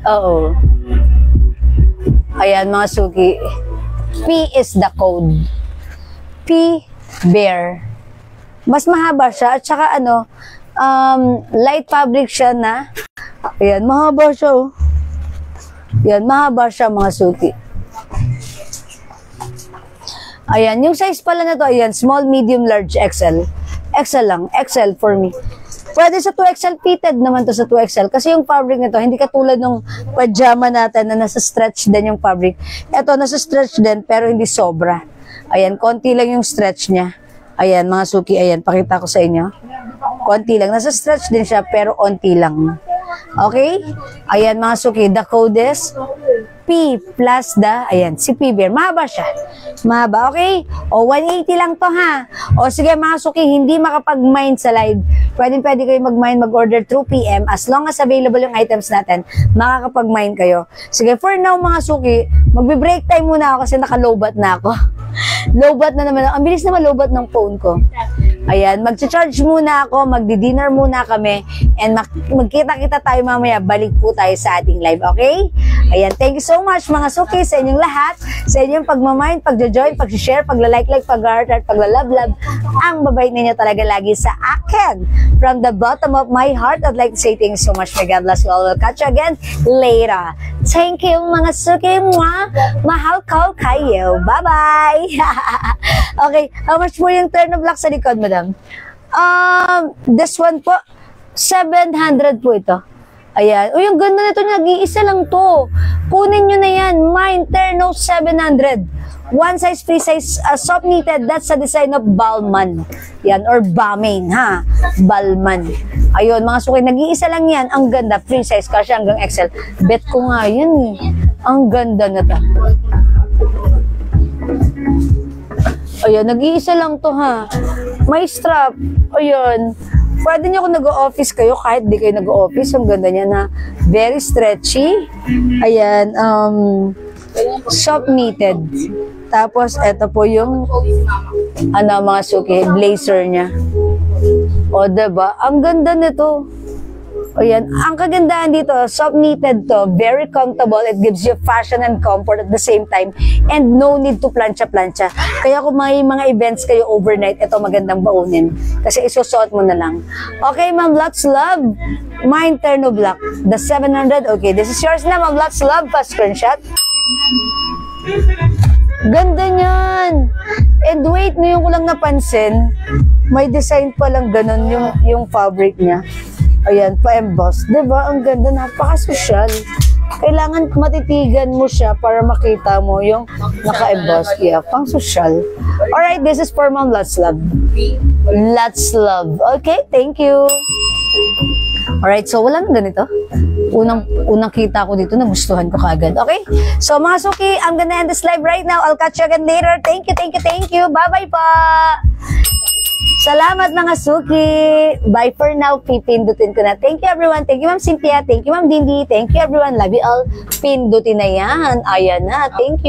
Oo. Ayan, mga suki. P is the code. P, bear. Mas mahaba siya. At saka ano, light fabric siya na. Ayan, mahaba siya. Oh. Ayan, mahaba siya, mga suki. Ayan, yung size pala na to, ayan, small, medium, large, XL. XL lang. XL for me. Pwede sa 2XL, fitted naman to sa 2XL. Kasi yung fabric nito, hindi katulad ng pajama natin na nasa stretch din yung fabric. Ito, nasa stretch din, pero hindi sobra. Ayan, konti lang yung stretch niya. Ayan, mga suki, ayan, pakita ko sa inyo. Konti lang. Nasa stretch din siya, pero onti lang. Okay? Ayan, mga suki, the code is P plus the, ayan, si P-Bear. Mahaba siya. Mahaba, okay? O, 180 lang to, ha? O, sige, mga suki, hindi makapag-mine sa live. Pwede kayo mag-mine, mag-order through PM. As long as available yung items natin, makakapag-mine kayo. Sige, for now, mga suki, magbe-break time muna ako kasi naka-lowbat na ako. Lowbat na naman. Ang bilis na malowbat ng phone ko. Ayan, mag-charge muna ako, magdi-dinner muna kami, and magkita-kita tayo mamaya, balik po tayo sa ating live, okay? Ayan, thank you so much mga suki sa inyong lahat, sa inyong pagmamind, pagjo-join, pag-share, pagla-like, pag-heart, at pagla-love. Ang babait ninyo talaga lagi sa akin. From the bottom of my heart, I'd like to say thank you so much. May God bless you all. We'll catch you again later. Thank you mga suki. Mahal ko kayo. Bye-bye. Okay, how much po yung turn of black sa likod, madam? This one po, 700 po ito. Ayan. Uy, yung ganda nito, nag-iisa lang to. Kunin nyo na yan. Mine, Terno, 700. One size, free size, soft knitted. That's the design of Balmain. Yan, or Balmain, ha? Balmain. Ayun, mga suki, nag-iisa lang yan. Ang ganda, free size, kasi hanggang XL. Bet ko nga yan, eh. Ang ganda na to. Ayun, nag-iisa lang to, ha? May strap. Ayun. Pwede nyo kung nag-o-office kayo, kahit di kayo nag-o-office, ang ganda niya na very stretchy. Ayan, soft knitted. Tapos, eto po yung, mga suki, blazer niya. O, diba? Ang ganda nito. Ayan, ang kagandahan dito, soft knitted to, very comfortable. It gives you fashion and comfort at the same time. And no need to plancha-plancha. Kaya kung may mga events kayo overnight, ito magandang baunin. Kasi isusuot mo na lang. Okay, Ma'am Lots Love. Mine Terno Black. The 700. Okay, this is yours na, Ma'am Lots Love. Fast screenshot. Ganda niyan. And wait, ngayon ko lang napansin, may design pa lang ganun yung fabric niya. Ayan, pa-emboss. Diba? Ang ganda, napaka-social. Kailangan matitigan mo siya para makita mo yung naka-emboss. Yeah, pang-social. Alright, this is for Ma'am Lots Love. Lots Love. Okay, thank you. Alright, so wala nang ganito. Unang kita ko dito, nagustuhan ko kaagad. Okay? So mga suki, I'm gonna end this live right now. I'll catch you again later. Thank you, thank you, thank you. Bye-bye pa! Salamat mga suki. Bye for now. Pipindutin ko na. Thank you everyone. Thank you Ma'am Cynthia. Thank you Ma'am Dindi. Thank you everyone. Love you all. Pindutin na yan. Ayan na. Thank you.